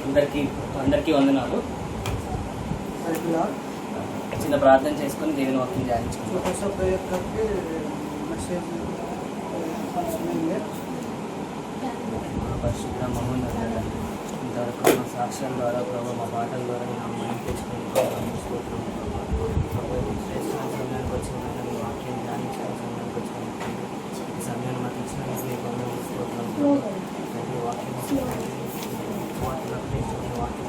అందరికీ వందనాలు. చిన్న ప్రార్థన చేసుకొని దేవుని వాక్యం ధ్యానించుకుంటాం. పరిశుద్ధ మహోన్నత ఇంతవరకు మా సాక్ష్యాల ద్వారా ప్రభావ మా పాటల ద్వారా నేను అమ్మాయిని తెచ్చుకుని సమయానికి వచ్చిన మీ వాక్యం ధ్యానించిన సమయానికి వచ్చిన ఈ సమయాన్ని మాకు ఇచ్చిన వాక్యం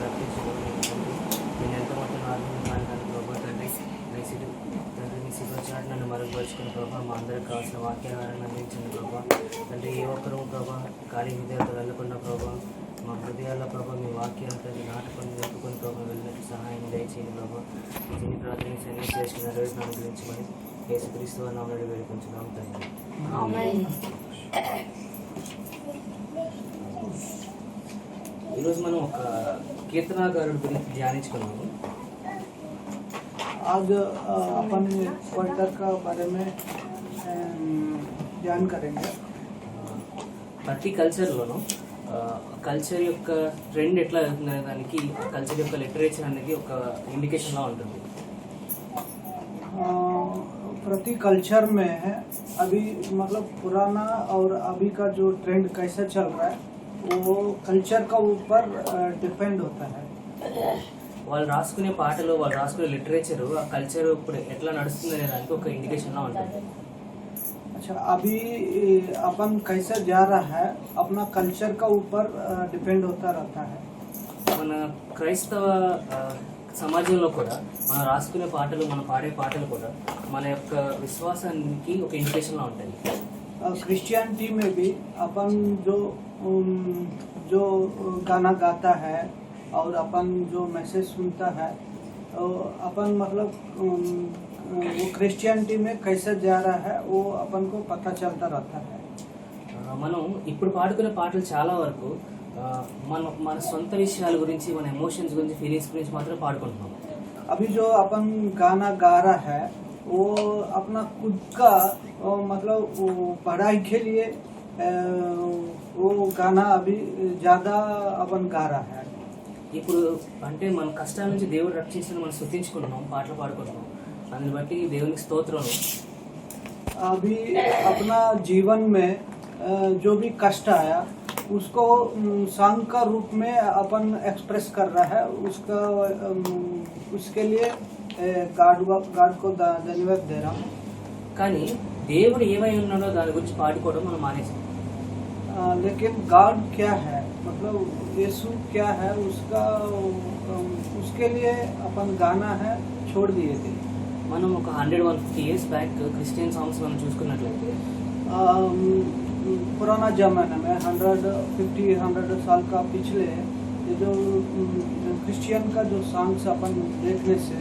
రక్షించుకోవాలి. నేను ఎంతో మొత్తం ఆత్మీయమైన ప్రభావ తండ్రి నీ శివచాటు నన్ను మరుగుపరుచుకున్న ప్రభావ మా అందరికి కావాల్సిన వాక్యాలను అందించిన ప్రభావ తండ్రి ఏ ఒక్కరూ ప్రభావ ఖాళీ విద్యార్థులు వెళ్ళకుండా ప్రభావ మా హృదయాల ప్రభావ మీ వాక్యాలతో నాటుకొని నింపుకొని ప్రభావ వెళ్ళినట్టు సహాయం దయచేయండి ప్రభావ. దీని ప్రార్థన సన్ని చేసిన నెరవేర్చడం గురించి మరి యేసుక్రీస్తు నామములో వేడుకుంటున్నాం తండ్రి. ఈరోజు మనం ఒక కీర్తనాకారుడి గురించి ధ్యానించుకున్నాము. आज अपन पोएटर का बारे में ध्यान करेंगे. ప్రతి కల్చర్లోనూ కల్చర్ యొక్క ట్రెండ్ ఎట్లా వెళ్తుందనే దానికి కల్చర్ యొక్క లిటరేచర్ అనేది ఒక ఇండికేషన్లా ఉంటుంది. प्रति कल्चर में है अभी मतलब पुराना और अभी का जो ट्रेंड कैसा चल रहा है वो कल्चर का ऊपर डिपेंड होता है. వాళ్ళు రాసుకునే పాటలు వాళ్ళు రాసుకునే లిటరేచర్ ఆ కల్చర్ ఇప్పుడు ఎట్లా నడుస్తుంది అనే దానికి ఒక ఇండికేషన్లా ఉంటుంది. अच्छा अभी अपन कैसे जा रहा है अपना कल्चर का ऊपर डिपेंड होता रहता है. మన క్రైస్తవ సమాజంలో కూడా మనం రాసుకునే పాటలు మనం పాడే పాటలు కూడా మన యొక్క విశ్వాసానికి ఒక ఇండికేషన్లా ఉంటాయి. क्रिश्चियनिटी में भी अपन जो गाना गाता है और अपन जो मैसेज सुनता है अपन मतलब वो क्रिश्चियनिटी में कैसे जा रहा है वो अपन को पता चलता रहता है. మనం ఇప్పుడు పాడుకునే పాటలు చాలా వరకు మన సొంత విషయాల గురించి మన ఎమోషన్స్ గురించి ఫీలింగ్స్ గురించి మాత్రం పాడుకుంటున్నాం. अभी जो अपन गाना गा रहा है वो अपना खुद का मतलब पढ़ाई के लिए वो गाना अभी ज़्यादा अपन गा रहा है. ఇప్పుడు అంటే మన కష్టాల నుంచి దేవుడు రక్షించిన మనం స్తుతించుకుంటున్నాం, పాటలు పాడుకుంటున్నాం. దాన్ని బట్టి దేవునికి స్తోత్రం. अभी अपना जीवन में जो भी कष्ट आया उसको सॉन्ग का रूप में अपन एक्सप्रेस कर रहा है. उसके लिए गाड को धन्यवाद दे रहा हूँ. కానీ దేవుడు ఏమై ఉన్నాడో దాని గురించి పాడుకోవడం మనం మానేసాం. लेकिन गॉड क्या है मतलब यीशु क्या है उसके लिए अपन गाना है छोड़ दिए थे. మనం ఒక 150 years బ్యాక్ క్రిస్టియన్ సాంగ్స్ మనం చూసుకున్నట్లయితే पुराना जमाने में 100 साल का पिछले ये जो क्रिश्चियन का जो सॉन्ग्स अपन देखने से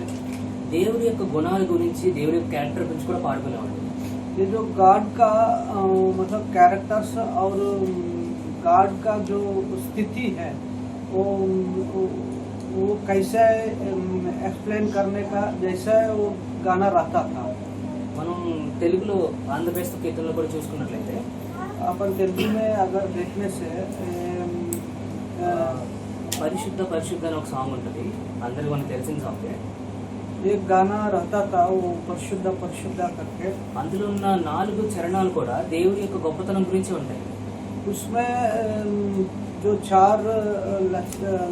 దేవుడి యొక్క గుణాల గురించి దేవుడి యొక్క క్యారెక్టర్ గురించి కూడా పాడుకునేవాడు. ये जो गॉड का मतलब कैरेक्टर्स और गॉड का जो स्थिति है वो कैसे एक्सप्लेन करने का जैसा वो गाना रहता था. మనం తెలుగులో ఆంధ్రప్రదేశ్ కీర్తనలో కూడా చూసుకున్నట్లయితే अपन तेलुगु में अगर देखने से పరిశుద్ధ పరిశుద్ధ అని ఒక సాంగ్ ఉంటుంది, అందరికీ మనకు తెలిసిన సాంగ్. एक गाना रहता था वो పరిశుద్ధ పరిశుద్ధ करके. అందులో ఉన్న 4 చరణాలు కూడా దేవుడి యొక్క గొప్పతనం గురించి ఉంటాయి. उसमें जो 4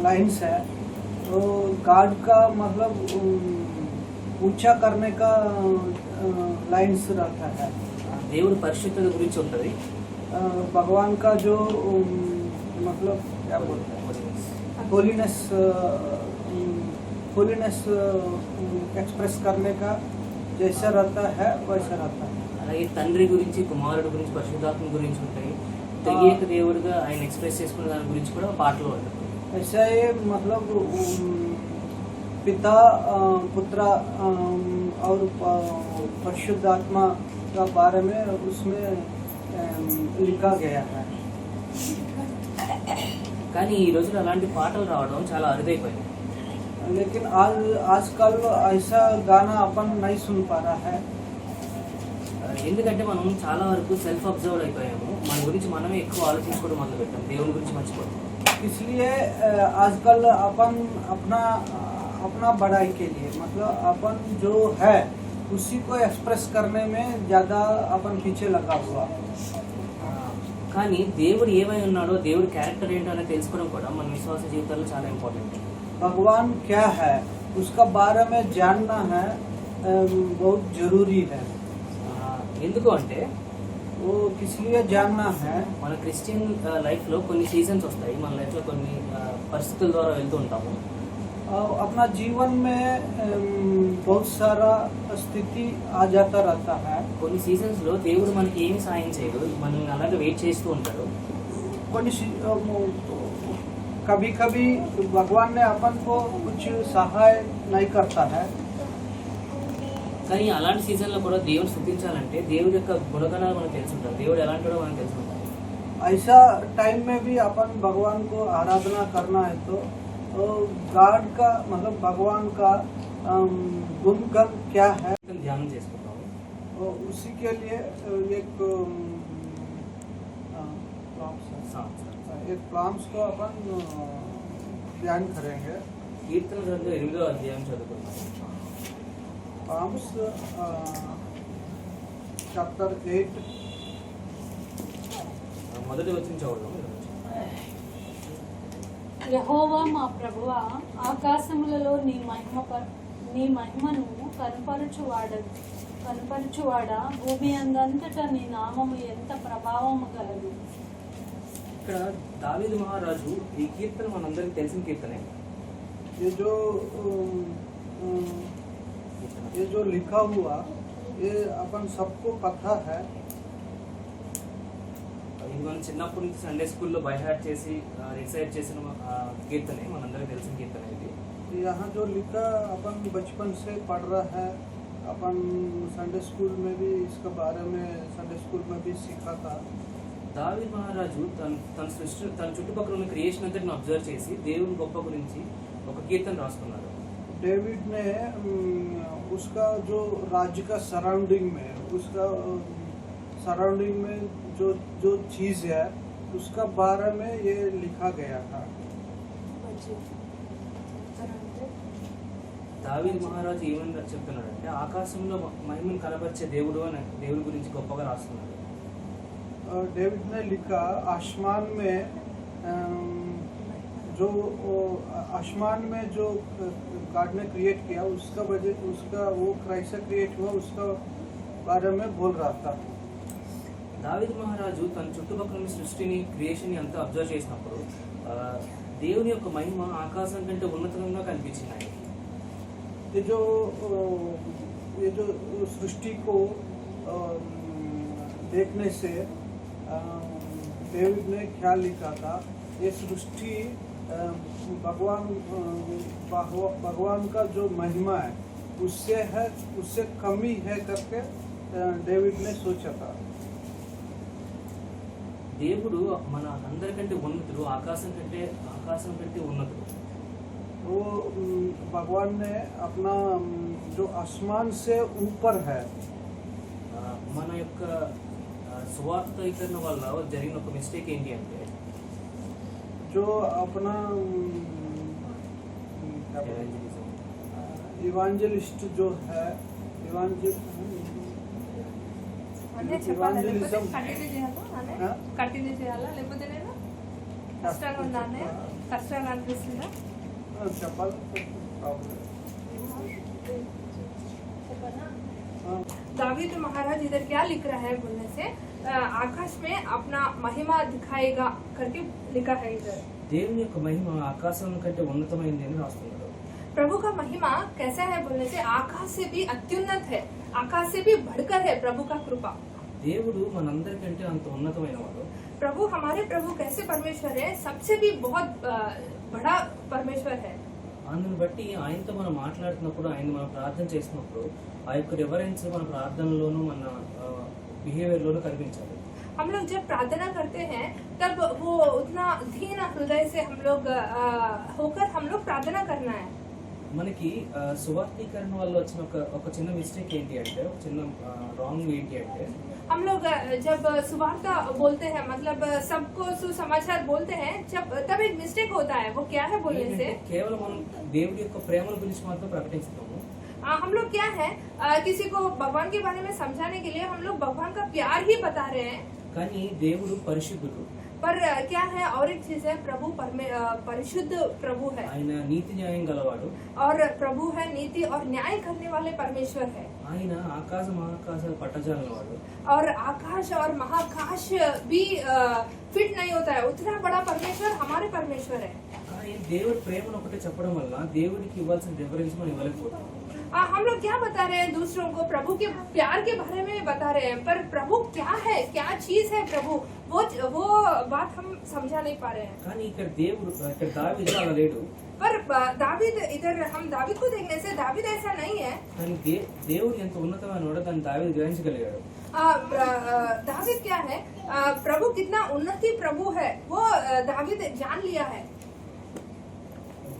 लाइन्स है वो गॉड का मतलब ऊंचा करने का लाइन्स रहता है. దేవుడి పరిశుద్ధత గురించి ఉంటుంది. भगवान का जो मतलब क्या बोलते हैं होलीनेस एक्सप्रेस करने का जैसा रहता है वैसा रहता है. అలాగే తండ్రి గురించి కుమారుడు గురించి పరిశుద్ధాత్మ గురించి ఉంటాయి. తెలియక దేవుడిగా ఆయన ఎక్స్ప్రెస్ చేసుకునే దాని గురించి కూడా పాటలు ఉంటాయి. ऐसा ही मतलब पिता पुत्र और परिशुद्ध आत्मा का बारे में उसमें लिखा गया है. కానీ ఈ రోజున అలాంటి పాటలు రావడం చాలా అరుదైపోయింది. लेकिन आजकल ऐसा गाना अपन नहीं सुन पा रहा है. ఎందుకంటే మనం చాలా వరకు సెల్ఫ్ అబ్జర్వ్ అయిపోయాము. మన గురించి మనమే ఎక్కువ ఆలోచించుకోవడం మొదలుపెట్టాం, దేవుని గురించి మర్చిపోతాం. इसलिए आजकल अपन अपना बड़ाई के लिए मतलब अपन जो है उसी को एक्सप्रेस करने में ज़्यादा अपन पीछे लगा हुआ। కానీ దేవుడు ఏమై ఉన్నాడో దేవుడి క్యారెక్టర్ ఏంటో అనేది తెలుసుకోవడం కూడా మన విశ్వాస జీవితాల్లో చాలా ఇంపార్టెంట్. भगवान क्या है उसका बारे में जानना है बहुत जरूरी है. ఎందుకు అంటే वो किस लिए जानना है? మన క్రిస్టియన్ లైఫ్లో కొన్ని సీజన్స్ వస్తాయి, మన లైఫ్లో కొన్ని పరిస్థితుల ద్వారా వెళ్తూ ఉంటాము. अपना जीवन में बहुत सारा स्थिति आ जाता रहता है. కొన్ని సీజన్స్లో దేవుడు మనకి ఏమి సాయం చేయడు, మనల్ని అలాగే వెయిట్ చేస్తూ ఉంటాడు. कभी कभी भगवान ने अपन को कुछ सहाय नहीं करता है. కానీ అలాంటి సీజన్లో కూడా దేవుడు స్తుతించాలంటే దేవుడి యొక్క గుణగణాలు మనకు తెలుసుంటారు, దేవుడు ఎలాంటివాడో మనకు తెలుసుంటారు. ऐसा टाइम में भी अपन भगवान को आराधना करना है तो गॉड का मतलब भगवान का गुणगण क्या है ధ్యానం చేసుకుంటాము. उसी के लिए एक प्रॉम्स को अपन ध्यान करेंगे. కీర్తన గ్రంథం 8వ అధ్యాయం చదువుకుంటాము. प्रॉम्स चैप्टर 8 మొదటి వచనం చదువుదాం. యెహోవా మా ప్రభువా, ఆకాశములలో నీ మహిమను కనపరచువాడా, భూమి అందంతటా నీ నామము ఎంత ప్రభావము గలదు. ఇక్కడ దావీదు మహారాజు ఈ కీర్తన మనందరికీ తెలిసిన కీర్తనే. ये जो लिखा हुआ ये अपन सबको पता है. ఇది మనం చిన్నప్పటి నుంచి సండే స్కూల్లో బై హార్ట్ చేసి రిసైట్ చేసిన కీర్తనే, మనందరికీ తెలిసిన కీర్తన ఇది. यहाँ जो लिखा अपन बचपन से पढ़ रहा है, अपन संडे स्कूल में भी इसके बारे में संडे स्कूल में भी सीखा था. దావీదు మహారాజు తన చుట్టుపక్కల ఉన్న క్రియేషన్ అంతటిని అబ్జర్వ్ చేసి దేవుని గొప్ప గురించి ఒక కీర్తన రాసుకున్నాడు. डेविड ने उसका जो राज्य का सराउंडिंग में जो चीज है उसका बारे में ये लिखा गया था. దావీదు మహారాజు ఏమని చెప్తున్నాడంటే ఆకాశంలో మహిమను కనబరిచే దేవుడు అని దేవుడి గురించి గొప్పగా రాస్తున్నాడు. डेविड ने लिखा आसमान में जो गॉड ने क्रिएट किया उसका वो क्राइस्ट से क्रिएट हुआ उसका बारे में बोल रहा था. దావీదు మహారాజు తన చుట్టుపక్కల సృష్టిని క్రియేషన్ అంతా అబ్జర్వ్ చేసినప్పుడు దేవుని యొక్క మహిమ ఆకాశం కంటే ఉన్నతంగా కనిపించింది ఆయనకి. ये जो सृष्टि को देखने से डेविड ने क्या लिखा था, ये सृष्टि भगवान का जो महिमा है उससे कमी है करके डेविड ने सोचा था. దేవుడు మన అందరికంటే ఉన్నతుడు, ఆకాశం కంటే ఉన్నతుడు. वो भगवान ने अपना जो आसमान से ऊपर है. మన యొక్క సువార్తీకరణ వల్ల జరిగిన ఒక మిస్టేక్ ఏంటి అంటే जो अपना इवांजलिस्ट जो है ఇవాంజలిజం కంటిన్యూ చేయాలా లేకపోతే నేను కష్టంగా ఉందా అన్నయ్య? కష్టంగా అనిపిస్తుందా? చెప్పాలి. दावीद महाराज इधर क्या लिख रहा है बोलने से आकाश में अपना महिमा दिखाएगा करके लिखा है इधर. దేవుని యొక్క మహిమ ఆకాశం కంటే ఉన్నతమైంది అని రాస్తున్నాడు. प्रभु का महिमा कैसा है बोलने से आकाश से भी अत्युन्नत है, आकाश से भी बढ़कर है प्रभु का कृपा. దేవుడు మనందరికంటే అంత ఉన్నతమైన వాడు. प्रभु हमारे प्रभु कैसे परमेश्वर है, सबसे भी बहुत बड़ा परमेश्वर है. అందుని బట్టి ఆయనతో మనం మాట్లాడుతున్నప్పుడు, ఆయన మనం ప్రార్థన చేసినప్పుడు ఆ యొక్క రివరెన్స్ మన ప్రార్థనలోనూ మన బిహేవియర్లోనూ కనిపించాలి. हम लोग जब प्रार्थना करते हैं तब वो उतना दीन हृदय से हम लोग होकर हम लोग प्रार्थना करना है. మనకి సువార్థీకరణ వల్ల వచ్చిన ఒక చిన్న మిస్టేక్ ఏంటి అంటే, ఒక చిన్న రాంగ్ ఏంటి అంటే, हम लोग जब सुवार्ता बोलते हैं मतलब सबको सुसमाचार बोलते हैं जब तब एक मिस्टेक होता है। वो क्या है बोलने से కేవలం మనం దేవుడి యొక్క ప్రేమల గురించి మాత్రం ప్రకటిస్తాము. हम लोग क्या है किसी को भगवान के बारे में समझाने के लिए हम लोग भगवान का प्यार ही बता रहे हैं। కానీ దేవుడు పరిశుద్ధుడు, पर क्या है और एक चीज है प्रभु परिशुद्ध प्रभु है ఆయన నీతి న్యాయం గలవాడు, और प्रभु है नीति और न्याय करने वाले परमेश्वर है। ఆయన ఆకాశ మహాకాశాలు పట్టజాలని వాడు. और आकाश और महाकाश भी फिट नहीं होता है, उतना बड़ा परमेश्वर हमारे परमेश्वर है। కానీ దేవుడి ప్రేమను ఒకటే చెప్పడం వల్ల దేవుడికి ఇవ్వాల్సిన డిఫరెన్స్ మనం ఇవ్వలేకపోతాం. हम लोग क्या बता रहे हैं दूसरों को प्रभु के प्यार के बारे में बता रहे हैं, पर प्रभु क्या है, क्या चीज है प्रभु, वो बात हम समझा नहीं पा रहे हैं। కానీ ఇక్కడ దావీదు అలా లేడు. पर दावीद इधर हम दावीद को देखने से दावीद ऐसा नहीं है। కానీ దేవుడు ఎంత ఉన్నతమైన వాడో దాన్ని దావీదు గ్రహించగలిగాడు. दावीद क्या है प्रभु कितना उन्नति प्रभु है वो दावीद जान लिया है।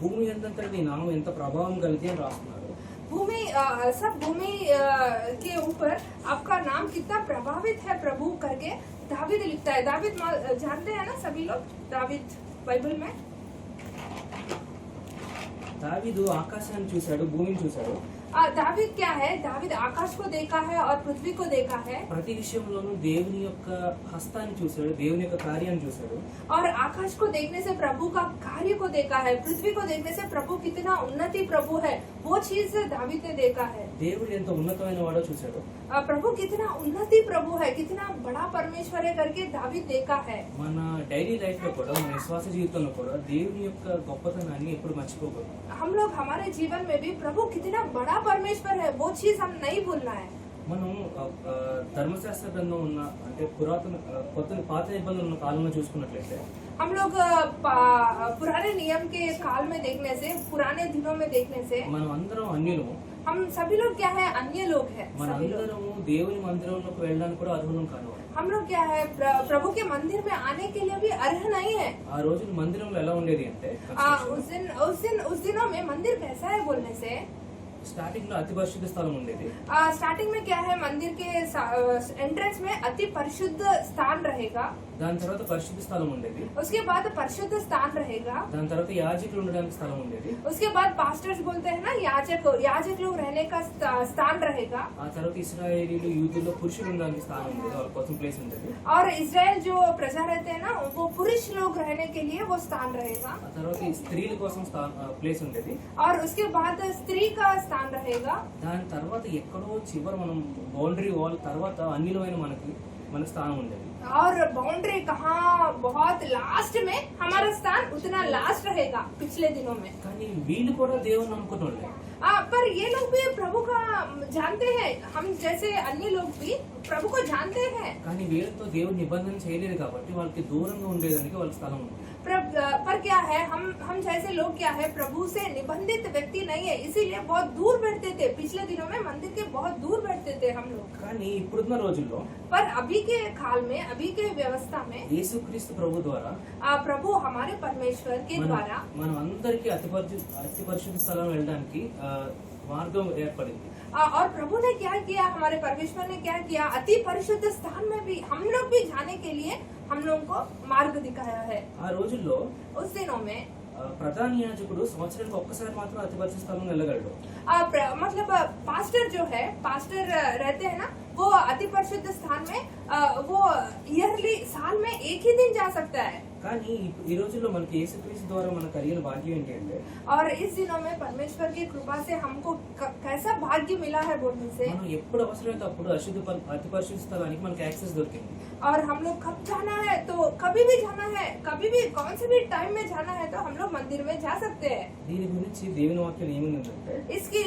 భూమి ఎంతంతా నీ నామం ఎంత ప్రభావం కలిగి అని రాస్తున్నాడు. भूमि सब भूमि के ऊपर आपका नाम कितना प्रभावित है प्रभु करके दावीद लिखता है। दावीद जानते हैं ना सभी लोग, दावीद बाइबल में దావీదు ఆకాశాన్ని చూశాడు, భూమిని చూశాడు. दावीद क्या है, दावीद आकाश को देखा है और पृथ्वी को देखा है। ప్రతి విషయంలోనూ దేవుని యొక్క హస్తాన్ని చూశాడు, దేవుని యొక్క కార్యాన్ని చూశాడు. और आकाश को देखने से प्रभु का कार्य को देखा है, पृथ्वी को देखने से प्रभु कितना उन्नति प्रभु है वो चीज दावीद ने देखा है। దేవుడు ఎంత ఉన్నతమైన వాడో చూశాడు. प्रभु कितना उन्नति प्रभु है, कितना बड़ा परमेश्वर है करके दावीद देखा है। మన డైలీ లైఫ్ లో కూడా, మన విశ్వాస జీవితంలో కూడా దేవుని యొక్క గొప్పతనాన్ని ఎప్పుడు మర్చిపోకూడదు. हम लोग हमारे जीवन में भी प्रभु कितना बड़ा परमेश्वर है वो चीज हम नहीं भूलना है। మనం ధర్మశాస్త్ర గ్రంథం ఉన్న అంటే పాత నిబంధనలు ఉన్న కాలంలో చూసుకున్నట్లయితే, हम लोग पुराने नियम के काल में देखने से, पुराने दिनों में देखने से మనం అందరం అన్యులము. हम सभी लोग क्या है अन्य लोग हैं। మన सभी लोग అందరము దేవుని మందిరంలోకి వెళ్ళడానికి కూడా అర్హులం కాదు. हम लोग क्या है प्रभु के मंदिर में आने के लिए भी अर्ह नहीं है। ఆ రోజు మందిరంలో ఎలా ఉండేది అంటే, उस दिनों में मंदिर कैसा है बोलने से స్టార్టింగ్ లో అతి పరిశుద్ధ స్థలం ఉండేది. स्टार्टिंग में क्या है मंदिर के एंट्रेंस में अति परिशुद्ध स्थान रहेगा, దాని తర్వాత పరిశుద్ధ స్థలం ఉండేది. उसके बाद परिशुद्ध स्थान रहेगा, దాని తర్వాత యాజకులు ఉండడానికి స్థలం ఉండేది. उसके बाद पास्टर्स बोलते हैं ना याजक लोग रहने का स्थान रहेगा, ఆ తర్వాత ఇశ్రాయేలీలు యూదుల్లో పురుషులు ఉండడానికి స్థానం ఉండేది, వాళ్ళ కోసం ప్లేస్ ఉండేది. और इजराइल जो प्रजा रहते हैं ना वो पुरुष लोग रहने के लिए वो स्थान रहेगा, ఆ తర్వాత ఈ స్త్రీల కోసం ప్లేస్ ఉండేది. और उसके बाद स्त्री का स्थान रहेगा। దాని తర్వాత ఎక్కడో చివర మనం బౌండరీ వాల్ తర్వాత అన్యులమైన మన స్థానం ఉండేది. और बाउंड्री कहाँ बहुत लास्ट में हमारा स्थान उतना लास्ट रहेगा पिछले दिनों में। కానీ వీళ్ళు కూడా దేవుని నమ్ముకున్న వాళ్ళే. पर ये लोग भी प्रभु का जानते हैं, हम जैसे अन्य लोग भी प्रभु को जानते हैं, కానీ వీళ్ళతో దేవుడు నిబంధన చేయలేదు కాబట్టి వాళ్ళకి దూరంగా ఉండేదానికి వాళ్ళ స్థలం ఉంది. पर क्या है हम जैसे लोग क्या है प्रभु से निबंधित व्यक्ति नहीं है, इसीलिए बहुत दूर बैठते थे। पिछले दिनों में मंदिर के बहुत दूर बैठते थे हम लोग। కానీ ఇప్పుడున్న రోజుల్లో पर अभी के काल में, अभी के व्यवस्था में యేసుక్రీస్తు ప్రభు ద్వారా प्रभु हमारे परमेश्वर के द्वारा మనం అందరికీ అతి పరిశుద్ధ స్థలం వెళ్ళడానికి మార్గం ఏర్పడింది. और प्रभु ने क्या किया, हमारे परमेश्वर ने क्या किया, अति परिशुद्ध स्थान में भी हम लोग भी जाने के लिए हम लोगों को मार्ग दिखाया है। ఆ రోజుల్లో उस दिनों में ప్రధాన యాజకుడు సంవత్సరానికి ఒక్కసారి మాత్రం అతి పరిశుద్ధ స్థలం వెళ్ళగలడు. मतलब पास्टर जो है, पास्टर रहते हैं ना वो अति परिशुद्ध स्थान में वो ईयरली साल में एक ही दिन जा सकता है। కానీ ఈ రోజుల్లో మనకి యేసుక్రీస్తు ద్వారా మనకు కలిగిన భాగ్యం ఏంటి అంటే, और इस दिनों में परमेश्वर की कृपा से हमको कैसा भाग्य मिला है बोलने से, మనం ఎప్పుడు అవసరమైతే అప్పుడు అతి పరిశుద్ధ స్థలానికి మనకి యాక్సెస్ దొరికింది. और हम लोग कब जाना है तो कभी भी जाना है, कभी भी कौन से भी टाइम में जाना है तो हम लोग मंदिर में जा सकते हैं। దీని గురించి దేవుని వాక్యం ఏముందంటే, इसके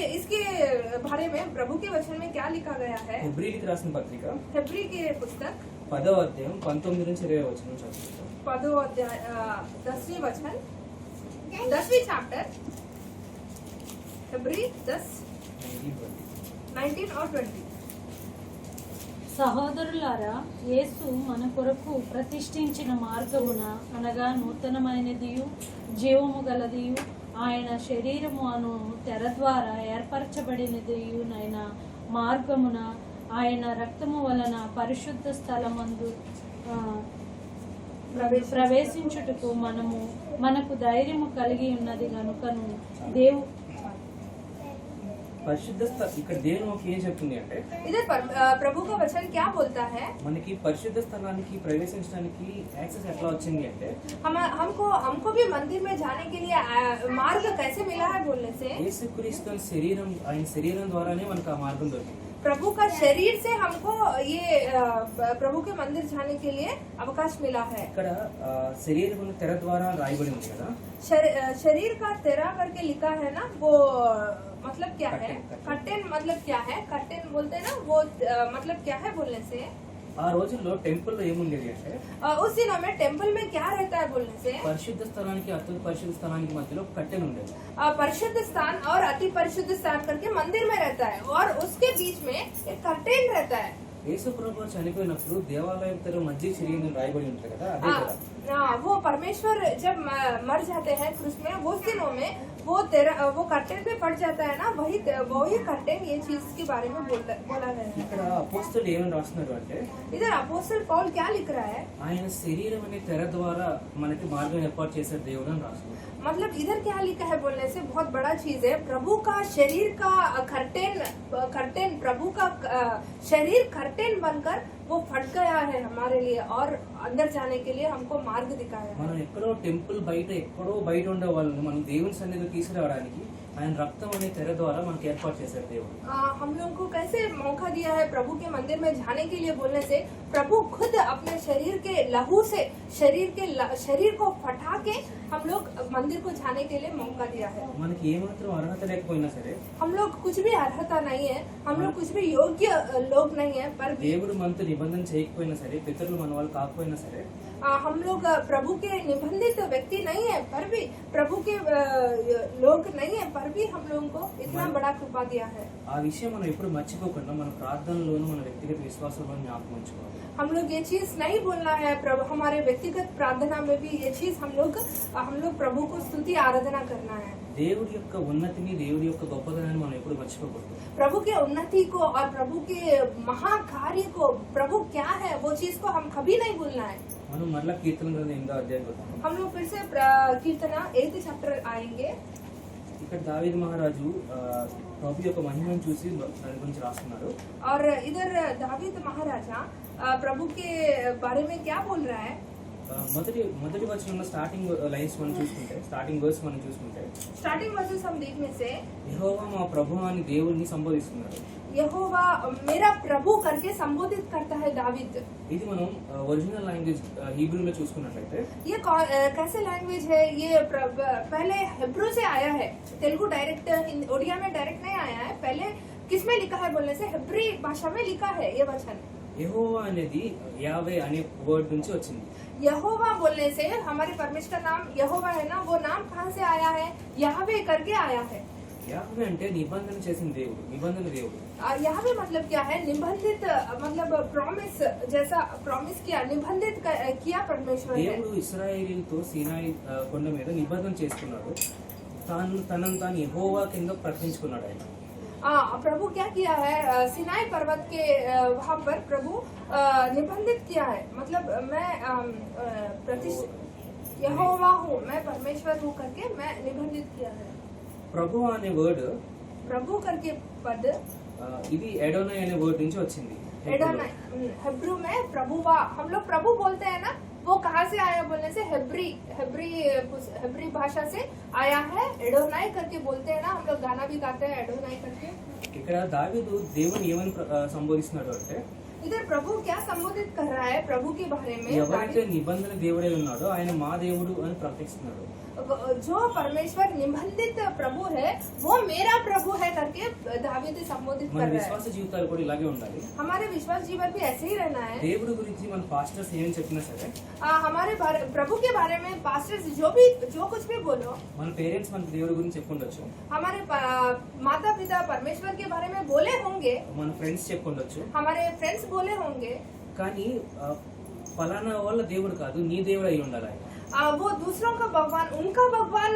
बारे में प्रभु के वचन में क्या लिखा गया है, హెబ్రీయులకు రాసిన పత్రిక हेब्री के पुस्तक 10వ అధ్యాయం 19 నుంచి 20 వచనం చదువుతాం. 10 अध्याय 10वीं वचन 10वीं चैप्टर हेब्री 10:19 और 20। సహోదరులారా, యేసు మన కొరకు ప్రతిష్ఠించిన మార్గమున అనగా నూతనమైనదియు జీవము గలదియు ఆయన శరీరము అను తెర ద్వారా ఏర్పరచబడినదియునైన మార్గమున ఆయన రక్తము వలన పరిశుద్ధ స్థలమందు ప్రవేశించుటకు మనకు ధైర్యము కలిగి ఉన్నది గనుకను పరిశుద్ధ ఇక్కడ దేవుని వాక్యం ఏం చెప్తుంది అంటే इधर प्रभु का वचन क्या बोलता है? మనకి పరిశుద్ధ స్థలానికి ప్రవేశించడానికి యాక్సెస్ ఎట్లా వచ్చింది అంటే हमको भी मंदिर में जाने के लिए मार्ग कैसे मिला है बोलने से యేసుక్రీస్తు శరీరం ఆయన శరీరం ద్వారానే మనకు ఆ మార్గం దొరికింది. प्रभु का शरीर से हमको ये प्रभु के मंदिर जाने के लिए अवकाश मिला है। ఇక్కడ శరీరం తెర ద్వారా రాయబడి ఉంది కదా, शरीर का तेरा करके लिखा है ना, वो मतलब क्या है? कर्टेन मतलब क्या है? कर्टेन बोलते हैं ना, वो मतलब क्या है बोलने से ఆ రోజుల్లో టెంపుల్ లో ఏముండేది అంటే उस दिनों में टेम्पल में क्या रहता है बोलने से పరిశుద్ధ స్థలానికి అతి పరిశుద్ధ స్థలానికి మధ్యలో కట్టెన్ ఉండేది. परिशुद्ध स्थान और अति परिशुद्ध स्थान करके मंदिर में रहता है और उसके बीच में एक कर्टेन रहता है। యేసు ప్రభువు చనిపోయినప్పుడు దేవాలయం తెర మధ్య శరీరం రాయబడి ఉంటుంది కదా, అదే కదా. वो परमेश्वर जब मर जाते हैं क्रूस में, वो दिनों में वो कर्टेन पे पड़ जाता है ना, वही कर्टेन ये चीज के बारे में बोला गया है। ఇక్కడ అపోస్తలులు ఏమని రాస్తున్నారు అంటే इधर अपोस्टल पौल क्या लिख रहा है? ఆయన శరీరం అనే తెర ద్వారా మనకి మార్గం ఏర్పాటు చేశాడు దేవుడు అని రాస్తున్నారు. मतलब इधर क्या लिखा है बोलने से बहुत बड़ा चीज है। प्रभु का शरीर का कर्टेन प्रभु का शरीर कर्टेन बनकर वो फट गया है हमारे लिए और अंदर जाने के लिए हमको मार्ग दिखाया है। మనం ఎక్కడో టెంపుల్ ఎక్కడో బయట ఉండే వాళ్ళని మనం దేవుని సన్నిధికి తీసుకురావడానికి ఆయన రక్తం అనే తెర ద్వారా మనకి ఏర్పాటు చేశారు దేవుడు. हम लोगों को कैसे मौका दिया है प्रभु के मंदिर में जाने के लिए बोलने से प्रभु खुद अपने शरीर के लहू से शरीर को फटा के हम लोग मंदिर को जाने के लिए मौका दिया है। మనకి ఏమాత్రం అర్హత లేకపోయినా సరే, हम लोग कुछ भी अर्हता नहीं है, हम लोग कुछ भी योग्य लोग नहीं है, पर దేవుడు మనతో నిబంధన చేయకపోయినా సరే, పితరులు మన వాళ్ళు కాకపోయినా సరే, हम लोग प्रभु के निबंधित व्यक्ति नहीं है, पर भी प्रभु के लोग नहीं है, पर भी हम लोगों को इतना बड़ा कृपा दिया है। ఆ విషయం మనం ఎప్పుడు మర్చిపోకుండా మన ప్రార్థనలోను మన వ్యక్తిగత విశ్వాసంలో జ్ఞాపకం ఉంచుకోవాలి. हम लोग ये चीज नहीं बोलना है, प्रभु हमारे व्यक्तिगत प्रार्थना में भी ये चीज हम लोग प्रभु को स्तुति आराधना करना है। దేవుడి యొక్క ఉన్నతిని, దేవుడి యొక్క గొప్పతనాన్ని మనం ఎప్పుడు మర్చిపోకూడదు. प्रभु के उन्नति को और प्रभु के महाकार्य को, प्रभु क्या है वो चीज को हम कभी नहीं भूलना है। మనం మరలా కీర్తన గ్రంథం 8వ అధ్యాయం పోతాం. हम लोग फिर से कीर्तना 8th चैप्टर आएंगे। ఇక్కడ దావీదు మహారాజు ప్రభు యొక్క మహిమను చూసి దాని గురించి రాస్తున్నారు. और इधर दावीद महाराजा प्रभु के बारे में क्या बोल रहा है? మొదటి వచనంలో స్టార్టింగ్ లైన్స్ మనం చూసుకుంటే, స్టార్టింగ్ వర్స్ మనం చూసుకుంటే, स्टार्टिंग वर्सेस हम देखने से యెహోవా మా ప్రభువు అని దేవుణ్ణి సంబోధిస్తున్నారు. यहोवा मेरा प्रभु करके संबोधित करता है दावीद। ఇది మనం ఒరిజినల్ లాంగ్వేజ్ హీబ్రూలో చూసుకున్నట్లయితే ये कैसे लैंग्वेज है? ये पहले हिब्रू से आया है, तेलुगु डायरेक्ट ओडिया में डायरेक्ट नहीं आया है। पहले किस में लिखा है बोलने से हिब्री भाषा में लिखा है ये वचन। యెహోవా అనేది యావే అనే వర్డ్ నుంచి వచ్చింది. यहोवा बोलने से हमारे परमेश्वर का नाम यहोवा है ना, वो नाम कहाँ से आया है? यावे करके आया है। యావే అంటే నిబంధన చేసిన దేవుడు, నిబంధన దేవుడు. यावे मतलब क्या है? निबंधित, मतलब प्रॉमिस, जैसा प्रॉमिस किया, निबंधित किया परमेश्वर ने। దేవుడు ఇశ్రాయేలీలతో సీనాయి కొండ మీద నిబంధన చేసుకున్నాడు. తనను తాను యెహోవా కింద ప్రకటించుకున్నాడు ఆయన. प्रभु क्या किया है? सिनाई पर्वत के वहाँ पर प्रभु निबंधित किया है, मतलब मैं यहोवा हूँ, मैं परमेश्वर हूँ करके मैं निबंधित किया है। ప్రభు అనే వర్డ్, प्रभु करके पद ఇది ఎడోనై अने वर्ड నుంచి వచ్చింది. एडोनाई हिब्रू में प्रभुवा, हम लोग प्रभु बोलते हैं ना, वो कहाँ से आया बोलने से हिब्री भाषा से आया है। एडोनाई करके बोलते हैं ना, हम लोग गाना भी गाते हैं एडोनाई करके। ఇక్కడ దావీదు దేవుని ఏమని సంబోధిస్తున్నాడు అంటే, इधर प्रभु क्या संबोधित कर रहा है प्रभु के बारे में? ఎవరైతే నిబంధన దేవుడై ఉన్నాడో ఆయన మా దేవుడు అని ప్రకటిస్తున్నాడు. जो परमेश्वर निबंधित प्रभु है वो मेरा प्रभु है करके दावीद संबोधित మన कर रहा విశ్వాస జీవితాలు కూడా ఇలాగే ఉండాలి. है। हमारे विश्वास जीवन भी ऐसे ही रहना है। దేవుడి గురించి మన పాస్టర్స్ ఏం చెప్పినా సరే, हमारे प्रभु के बारे में पास्टर्स जो कुछ भी बोलो, మన పేరెంట్స్ మన దేవుడి గురించి చెప్పుండొచ్చు, हमारे माता पिता परमेश्वर के बारे में बोले होंगे, మన ఫ్రెండ్స్ చెప్పుండొచ్చు, हमारे फ्रेंड्स बोले होंगे, కానీ ఫలానా వాళ్ళ దేవుడు కాదు, నీ దేవుడు అయి ఉండాలి ఆయన. वो दूसरों का भगवान, उनका भगवान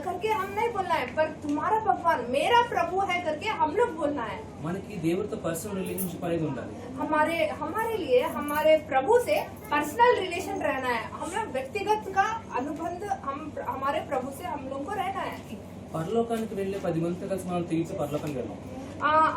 करके हम नहीं बोलना है, पर तुम्हारा भगवान मेरा प्रभु है करके हम लोग बोलना है। మనకి దేవుడితో పర్సనల్ రిలేషన్షిప్ అనేది ఉండాలి. हमारे लिए हमारे प्रभु से पर्सनल रिलेशन रहना है। हमें व्यक्तिगत का अनुबंध हमारे प्रभु से हम लोग को रहना है। పరలోకానికి వెళ్ళే 10 మందితో కలిసి మనం తిరిగి పరలోకానికి వెళ్ళాం.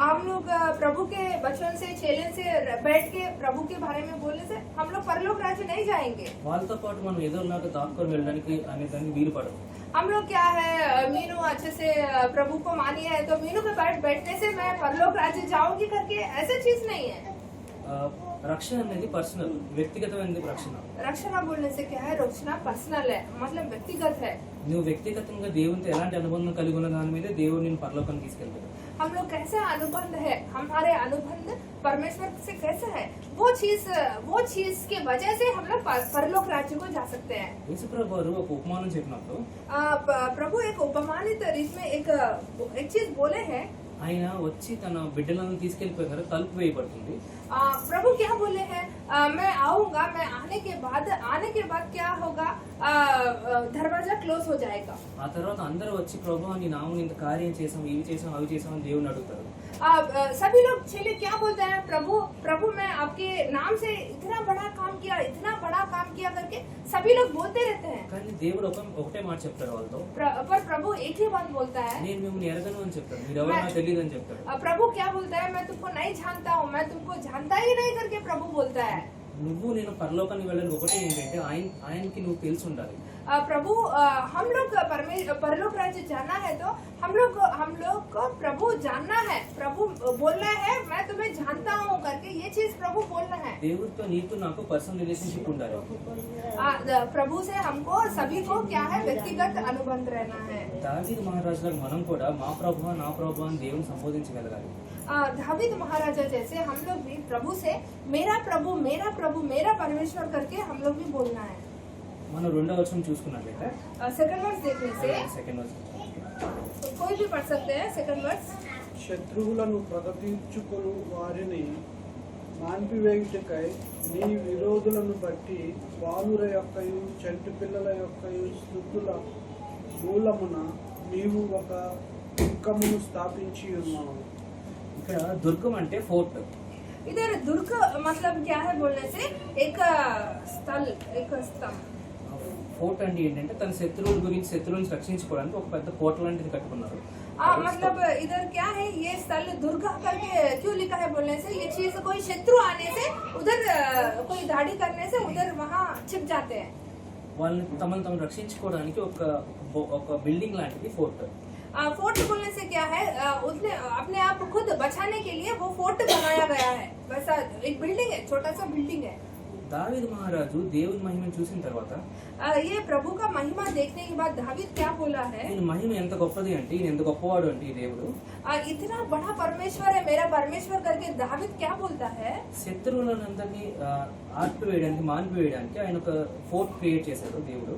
हम लोग प्रभु के बचन से चेले से बैठ के प्रभु के बारे में बोलने से हम लोग परलोक राज्य नहीं जाएंगे। వాళ్ళతో పాటు మనం ఏదో లాగా దాక్కొని వెళ్ళడానికి అనే దానికి వీలు పడదు. हम लोग क्या है, मीनू अच्छे से प्रभु को मानी है तो मीनू के बैठने से मैं परलोक राज्य जाऊंगी करके ऐसा चीज नहीं है। రక్షణ అనేది పర్సనల్, వ్యక్తిగతమైనది రక్షణ. रक्षणा बोलने से क्या है, रक्षणा पर्सनल है, मतलब व्यक्तिगत है। నువ్వు వ్యక్తిగతంగా దేవునితో ఎలాంటి అనుబంధం కలిగి ఉన్న దాని మీద దేవుడు నేను పరలోకానికి తీసుకెళ్తాడు. हम लोग कैसे अनुबंध है, हमारे अनुबंध परमेश्वर से कैसे है, वो चीज के वजह से हम लोग परलोक राज्य को जा सकते हैं। యేసుప్రభు వారు ఒక ఉపమానం చెప్పినప్పుడు प्रभु एक उपमानित रीत में एक चीज बोले हैं। ఆయన వచ్చి తన బిడ్డలను తీసుకెళ్లిపోయారు, తలుపు వేయబడుతుంది. प्रभु क्या बोले हैं, मैं आऊंगा, मैं आने के बाद क्या होगा, दरवाजा क्लोज हो जाएगा। ఆ తర్వాత అందరూ వచ్చి ప్రభు నీ నామం ఇంత కార్యం చేసాం, ఇవి చేసాం, అవి చేసాం అని దేవుని అడుగుతారు. सभी लोग चेले क्या बोलते हैं, प्रभु मैं आपके नाम से इतना बड़ा काम किया करके सभी लोग बोलते रहते हैं। కానీ దేవుడు ఒకటే మాట చెప్తాడు వాళ్ళతో, पर प्रभु एक ही बात बोलता है, నేను మిమ్మల్ని ఎరగను అని చెప్తాడు, మీరు ఎవరో నాకు తెలియదు అని చెప్తాడు. प्रभु क्या बोलता है, मैं तुमको नहीं जानता हूँ, मैं तुमको जानता ही नहीं करके प्रभु बोलता है। నువ్వు నేను పరలోకానికి వెళ్ళాలి ఒకటే ఏంటంటే ఆయనకి నువ్వు తెలిసి ఉండాలి. प्रभु हम लोग परलोक राज्य जाना है तो हम लोग को प्रभु जानना है, प्रभु बोलना है मैं तुम्हें जानता हूँ करके, ये चीज प्रभु बोलना है। దేవుడితో నీకు నాకు పర్సనల్ రిలేషన్షిప్ ఉండాలి. प्रभु से हमको सभी को क्या है, व्यक्तिगत अनुबंध रहना है। దావీదు మహారాజులకు మనం కూడా మా ప్రభువా నా ప్రభువా అని దేవుని సంబోధించగలగాలి. दावीद महाराजा जैसे हम लोग भी प्रभु से मेरा प्रभु मेरा परमेश्वर करके हम लोग भी बोलना है। మనం రెండవ వచనం చూసుకున్నట్లయితే सेकंड वर्स देखने से సెకండ్ వచనం कोई भी पढ़ सकते हैं। सेकंड वर्स, శత్రువులను ప్రగతించుకొను వారిని మాన్పివేయుటకై నీ విరోధులను బట్టి బాలుర యొక్కయు చంటి పిల్లల యొక్కయు స్థుతుల మూలమున నీవు ఒక దుఃఖమును స్థాపించి ఉన్నావు. ఇక్కడ దుర్గం అంటే ఫోర్ట్. इधर दुर्ग मतलब क्या है बोलने से एक स्थल, एक स्तंभ। ఫోర్ట్ అంటే ఏంటంటే తన శత్రువులను రక్షించుకోవడానికి ఒక పెద్ద కోట లాంటిది కట్టుకున్నారు. मतलब इधर क्या है, ये स्थल दुर्ग करके क्यों लिखा है बोलने से, ये चीज कोई शत्रु आने से उधर कोई दाढ़ी करने से उधर वहाँ छिप जाते हैं। వాళ్ళని తమను రక్షించుకోవడానికి ఒక బిల్డింగ్ లాంటిది ఫోర్ట్. फोर्ट बोलने से क्या है, उसने अपने आप को खुद बचाने के लिए वो फोर्ट बनाया गया है, वैसा एक बिल्डिंग है, छोटा सा बिल्डिंग है। దావీదు మహారాజు దేవుని మహిమను చూసిన తర్వాత ये प्रभु का महिमा देखने के बाद दावीद क्या बोला है, ఈయన మహిమ ఎంత గొప్పది అంటే, ఈయన ఎంత గొప్పవాడు అంటే ఈ దేవుడు इतना बड़ा परमेश्वर है मेरा परमेश्वर करके दावीद क्या बोलता है, శత్రువులందరినీ ఆర్పివేయడానికి మాన్పివేయడానికి ఆయన ఒక ఫోర్ట్ క్రియేట్ చేశాడు దేవుడు.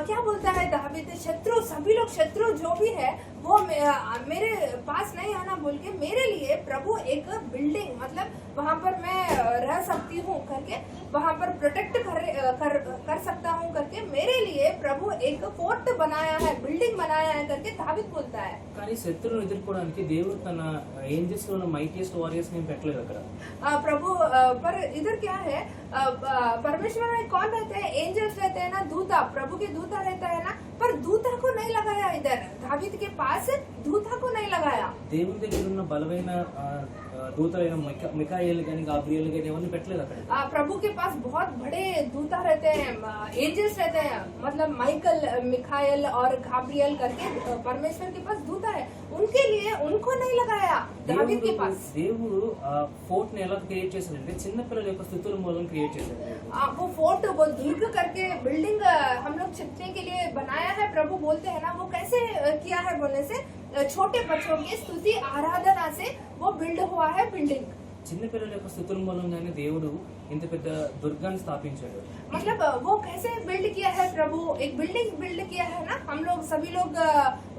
क्या बोलता है दावीद, सभी लोग शत्रु जो भी है वो मेरे पास नहीं आना बोल के मेरे लिए प्रभु एक बिल्डिंग, मतलब वहाँ पर मैं रह सकती हूँ करके, वहाँ पर प्रोटेक्ट कर सकता हूँ करके मेरे लिए प्रभु एक फोर्ट बनाया है, बिल्डिंग बनाया है करके दावीद बोलता है। కానీ శత్రువులను ఎదుర్కోవడానికి దేవుడు తన ఏంజల్స్ లో మైటియస్ట్ వారియర్స్ ని పెట్టలేదు అక్కడ. प्रभु पर इधर क्या है, परमेश्वर में कौन रहते हैं, एंजल्स रहते हैं ना, दूता, प्रभु के दूता रहता है ना, पर दूता को नहीं लगाया इधर, दावीद के पास दूता को नहीं लगाया। దేవుని దగ్గర ఉన్న బలమైన దూతలైన మికాయేలు కానీ గాబ్రియేలు కానీ ఎవరిని పెట్టలేదు అక్కడ. प्रभु के पास बहुत बड़े दूता रहते हैं, एंजल्स रहते हैं, मतलब माइकल, मिखाएल और गाब्रियल करके परमेश्वर के पास दूता है, उनके लिए उनको नहीं लगाया दावीद के पास। దేవుడు ఫోర్ట్ ని ఎలా క్రియేట్ చేశాడంటే చిన్న పిల్లల యొక్క స్థుతుల మూలం క్రియేట్ చేశాడు. वो फोर्ट, वो दुर्ग करके बिल्डिंग हम लोग छिपने के लिए बनाया है, प्रभु बोलते हैं ना, वो कैसे किया है बोलने से छोटे बच्चों की स्तुति आराधना से वो बिल्ड हुआ है बिल्डिंग। చిన్న పిల్లల యొక్క స్థుతుల మూలంగానే దేవుడు ఇంత పెద్ద దుర్గాన్ని స్థాపించాడు. मतलब वो कैसे बिल्ड किया है प्रभु, एक बिल्डिंग बिल्ड किया है ना, हम लोग सभी लोग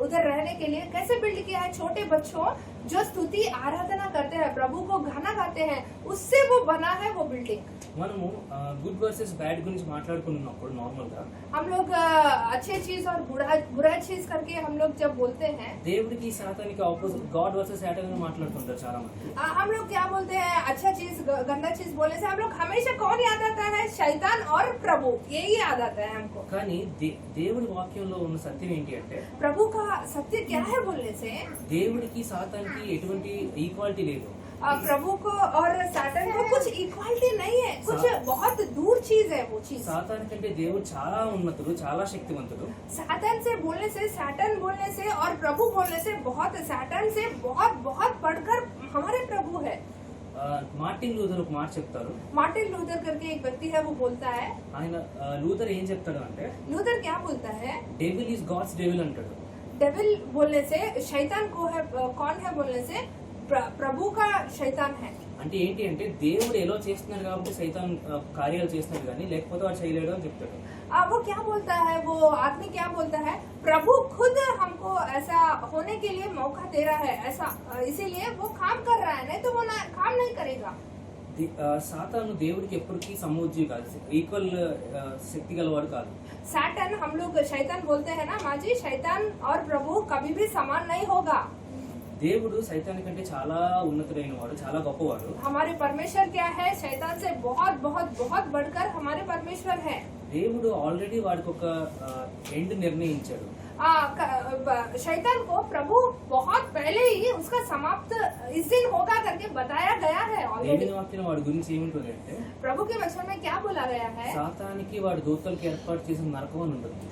उधर रहने के लिए कैसे बिल्ड किया है, छोटे बच्चों जो स्तुति आराधना करते हैं, प्रभु को गाना गाते हैं, उससे वो बना है वो बिल्डिंग. మనము గుడ్ వర్సెస్ బ్యాడ్ గురించి మాట్లాడుకున్నప్పుడు నార్మల్ గా हम लोग अच्छे चीज और बुरा चीज करके हम लोग जब बोलते हैं, దేవుడికి సాతానికి ఆపోజిట్ గాడ్ వర్సెస్ సాటన్ అని మాట్లాడుతుంటారు చాలా మంది. हम लोग क्या बोलते हैं, अच्छा चीज गंदा चीज बोलने से हम लोग हमेशा कौन याद आता है, शैतान और प्रभु, यही याद आता है हमको. కానీ దేవుడి వాక్యంలో ఉన్న సత్యం ఏంటి అంటే प्रभु का सत्य क्या है बोलने से, దేవుడికి సాతానికి ఎటువంటి ఈక్వాలిటీ లేదు. प्रभु को और सैटन को कुछ इक्वालिटी नहीं है, कुछ बहुत दूर चीज है वो चीज. సాతాన్ కంటే దేవుడు చాలా ఉన్నతుడు, చాలా శక్తివంతుడు. सैटन से बोलने से, सैटन बोलने से और प्रभु बोलने से बहुत, सैटन से बहुत बहुत बढ़कर हमारे प्रभु है. మార్టిన్ లూథర్ ఒక మాట చెప్తారు. मार्टिन लूथर करके एक व्यक्ति है, वो बोलता है, ఆయన లూథర్ ఏం చెప్తాడు అంటే लूथर क्या बोलता है, డెవిల్ ఈజ్ గాడ్స్ డెవిల్ అంటాడు. डेविल बोलने से शैतान को है, कौन है बोलने से प्रभु का शैतान है. అంటే ఏంటి అంటే దేవుడు ఎలా చేస్తున్నాడు కాబట్టి సైతాన్ కార్యాలు చేస్తున్నాడు కానీ లేకపోతే వాడు చేయలేడు అని చెప్తాడు. वो क्या बोलता है, वो आदमी क्या बोलता है, प्रभु खुद हमको ऐसा होने के लिए मौका दे रहा है, ऐसा इसीलिए वो काम कर रहा है, नहीं तो वो काम नहीं करेगा. సాతాను దేవుడికి ఎప్పటికీ సమోజ్జి కాదు, ఈక్వల్ శక్తి గలవాడు కాదు. सैटन, हम लोग शैतान बोलते हैं ना माँ जी, शैतान और प्रभु कभी भी समान नहीं होगा. దేవుడు సైతాని కంటే చాలా ఉన్నతుడైన వాడు, చాలా గొప్పవాడు. हमारे परमेश्वर क्या है, शैतान से बहुत बहुत बहुत बढ़कर हमारे परमेश्वर है. దేవుడు ఆల్రెడీ వాడికి ఒక ఎండ్ నిర్ణయించాడు. शैतान को प्रभु बहुत पहले ही उसका समाप्त इस दिन होगा करके बताया गया है ऑलरेडी. దేవుని వాక్యం వాడి గురించి ఏముంటుంది అంటే प्रभु के वचन में क्या बोला गया है, సాతానికి వాడి దూతలకి ఏర్పాటు చేసిన నరకం అని ఉంటుంది.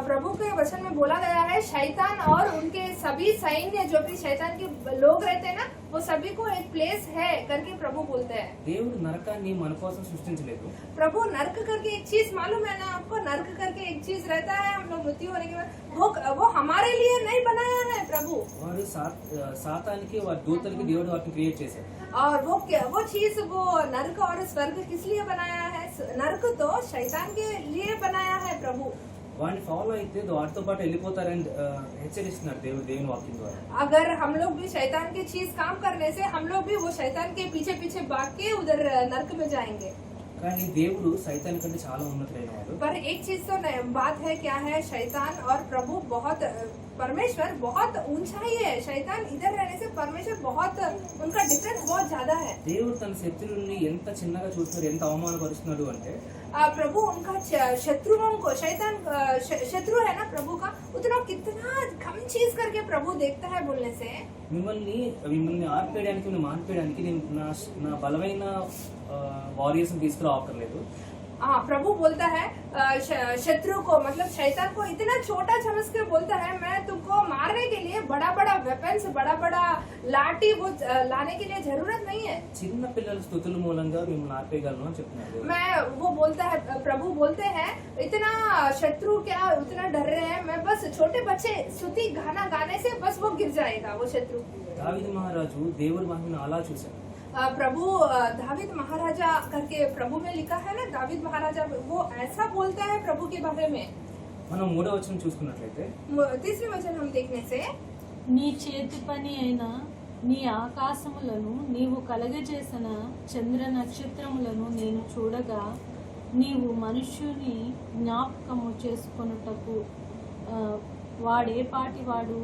प्रभु के वचन में बोला गया है, शैतान और उनके सभी सैन्य जो भी शैतान के लोग रहते हैं ना, वो सभी को एक प्लेस है करके प्रभु बोलते हैं. దేవుడు నరకాన్ని మన కోసం సృష్టించలేదు. प्रभु नर्क करके एक चीज मालूम है ना आपको, नर्क करके एक चीज रहता है, हम लोग मृत्यु होने के बाद वो हमारे लिए नहीं बनाया है प्रभु. వాడు సాతానికి వాడి దూతలకి దేవుడు వాటిని క్రియేట్ చేశాడు. और वो चीज, वो नर्क और स्वर्ग किस लिए बनाया है, नर्क तो शैतान के लिए बनाया है प्रभु. వాడిని ఫాలో అయితే వాటితో పాటు వెళ్ళిపోతారని హెచ్చరిస్తున్నారు దేవుని వాక్యం ద్వారా. अगर हम लोग भी शैतान की चीज काम करने से हम लोग भी वो शैतान के पीछे पीछे भाग के उधर नर्क में जाएंगे. కానీ దేవుడు సైతాన్ కంటే చాలా ఉన్నతుడైన వాడు. पर एक चीज तो बात है, क्या है, शैतान और प्रभु बहुत, परमेश्वर बहुत ऊंचाई है, शैतान इधर रहने से परमेश्वर बहुत, उनका डिफरेंस बहुत ज्यादा है. దేవుడు తన శత్రువుల్ని ఎంత చిన్నగా చూస్తున్నాడు, ఎంత అవమానపరుస్తున్నాడు అంటే प्रभु उनका शत्रुओं को, शैतान शत्रु है ना प्रभु का, उतना कितना कम चीज करके प्रभु देखता है बोलने से. మిమ్మల్ని ఆర్పేయడానికి, మిమ్మల్ని మాన్పేయడానికి నేను నా బలమైన వారియర్స్ తీసుకురావక్కర్లేదు. हाँ, प्रभु बोलता है शत्रु को, मतलब शैतान को इतना छोटा समझ के बोलता है, मैं तुमको मारने के लिए बड़ा बड़ा वेपन्स, बड़ा बड़ा लाठी वो लाने के लिए जरूरत नहीं है. చిన్న పిల్లల స్తుతుల మూలంగా మిమ్మల్ని ఆర్పేయగలను అని చెప్తున్నాడు. मैं, वो बोलता है, प्रभु बोलते हैं, इतना शत्रु क्या उतना डर रहे हैं, मैं बस छोटे बच्चे स्तुति गाना गाने से बस वो गिर जाएगा वो शत्रु. దావీదు మహారాజు దేవుడి మహిమను అలా చూశాడు. प्रभु दाविद महाराजा करके प्रभु में लिखा है ना, दाविद महाराजा वो ऐसा बोलता है प्रभु के बारे में. మనం 3వ వచనం చూసుకున్నట్లయితే, तीसरे वचन हम देखने से, నీ చేతి పని అయిన నీ ఆకాశములను నీవు కలగజేసిన చంద్ర నక్షత్రములను నేను చూడగా, నీవు మనుష్యుని జ్ఞాపకము చేసుకొనుటకు వాడే పాటివాడు,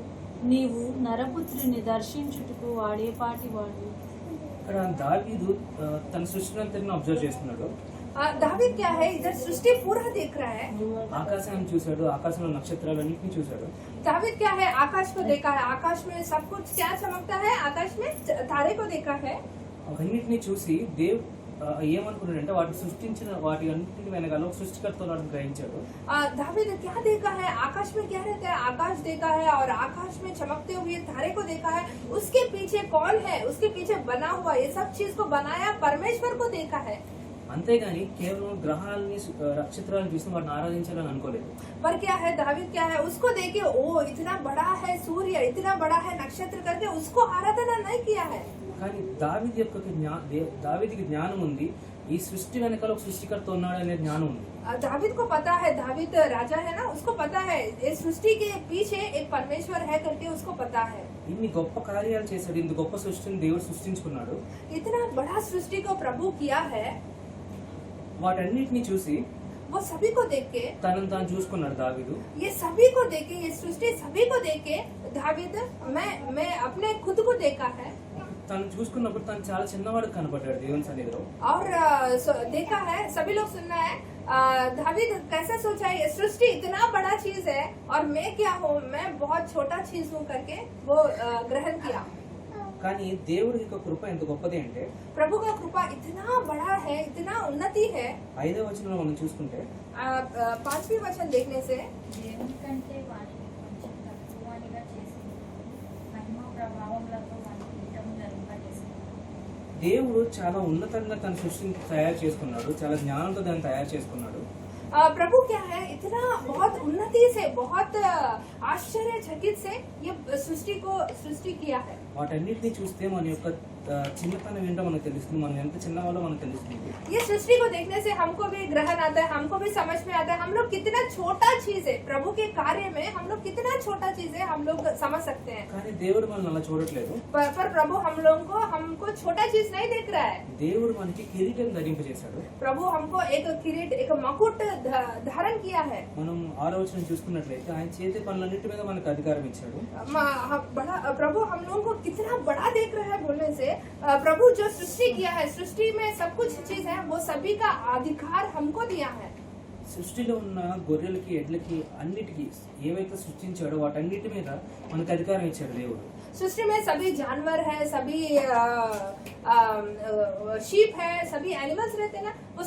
నీవు నరపుత్రుని దర్శించుటకు వాడే పాటివాడు. ఇక్కడ దావీదు తన సృష్టిని అబ్జర్వ్ చేస్తున్నాడు. दाविद क्या है, इधर सृष्टि पूरा देख रहा है. ఆకాశాన్ని చూశాడు, ఆకాశంలో నక్షత్రాలన్నింటినీ చూశాడు. दाविद क्या है, आकाश को देखा है, आकाश में सब कुछ क्या चमकता है, आकाश में तारे को देखा है. అవన్నింటినీ చూసి ఏమనుకున్నాడంటే వాటిని సృష్టించిన వాటి అన్నింటి వెనకాల ఒక సృష్టికర్త ఉన్నాడని గ్రహించాడు. दाविद क्या देखा है, आकाश में क्या रहता है, आकाश देखा है, और आकाश में चमकते हुए तारे को देखा है, उसके पीछे कौन है, उसके पीछे बना हुआ ये सब चीज को बनाया परमेश्वर को देखा है. అంతేగాని కేవలం గ్రహాలని నక్షత్రాలను చూసి వాటిని ఆరాధించాలని అనుకోలేదు. पर क्या है, दाविद क्या है, उसको देखे ओ इतना बड़ा है सूर्य, इतना बड़ा है नक्षत्र करके उसको आराधना नहीं किया है. కానీ దావీదుకి జ్ఞానం ఉంది. ఈ సృష్టి వెనకాల ఒక సృష్టికర్త ఉన్నాడు అనే జ్ఞానం ఉంది. दाविद को पता है, दाविद राजा है ना, उसको पता है इस सृष्टि के पीछे एक परमेश्वर है करके उसको पता है। ఇన్ని గొప్ప కార్యాలు చేశాడు, ఇంత గొప్ప సృష్టిని దేవుడు సృష్టించుకున్నాడు. इतना बड़ा सृष्टि को प्रभु किया है, వాటన్నిటిని చూసి वो सभी को देख के, తనను తాను చూసుకున్నాడు దావీదు. ये सभी को देख के, ये सृष्टि सभी को देख के दाविद मैं अपने खुद को देखा है తను చూసుకున్నప్పుడు తను చాలా చిన్నవాడు కనపడ్డాడు దేవుని సన్నిధిలో. और देखा है, सभी लोग सुनना है, दाविद कैसा सोचा है ये सृष्टि इतना बड़ा चीज है और मैं क्या हूँ, मैं बहुत छोटा चीज हूँ करके वो ग्रहण किया। కానీ దేవుడి యొక్క కృప ఎంత గొప్పది అంటే प्रभु का कृपा इतना बड़ा है, इतना उन्नति है। 5వ వచనంలో మనం చూసుకుంటే 5वीं वचन देखने से దేవుని కంటే వాటిని కొంచెం తక్కువనిగా చేసింది, మహిమ ప్రభావములతో వాటి పీఠము ధరింపజేసింది. దేవుడు చాలా ఉన్నతంగా తన సృష్టిని తయారు చేసుకున్నాడు, చాలా జ్ఞానంతో దాన్ని తయారు చేసుకున్నాడు. प्रभु क्या है, इतना बहुत उन्नति से, बहुत आश्चर्यचकित से ये सृष्टि किया है। వాటన్నిటిని చూస్తే మన యొక్క చిన్నతనం ఏంటో మనకు తెలుస్తుంది, మనం ఎంత చిన్నవాళ్ళో మనకు తెలుస్తుంది. ये सृष्टि को देखने से हमको भी ग्रहण आता है, हमको भी समझ में आता है हम लोग कितना छोटा चीज है प्रभु के कार्य में, हम लोग कितना छोटा चीज है हम लोग समझ सकते हैं। కానీ దేవుడు మనల్ని అలా చూడట్లేదు. पर प्रभु हम लोगों को हमको छोटा चीज नहीं देख रहा है। దేవుడు మనకి కిరీటం ధరింపజేశాడు. प्रभु हमको एक किरीट, एक मकुट धारण किया है। మనం 6వ వచనం చూసుకున్నట్లయితే ఆయన చేతి పనులన్నిటి మీద మనకు అధికారం ఇచ్చాడు. बड़ा प्रभु हम लोगों को कितना बड़ा देख रहा है बोलने से, प्रभु जो सृष्टि किया है, सृष्टि में सब कुछ चीज है, वो सभी का अधिकार हमको दिया है। సృష్టిలో ఉన్న గొర్రెలకి ఎడ్లకి అన్నిటికీ ఏవైతే సృష్టించాడో వాటన్నిటి మీద మనకు అధికారం ఇచ్చాడు దేవుడు. सृष्टि में सभी जानवर है, सभी शीप है, सभी एनिमल्स रहते हैं ना, वो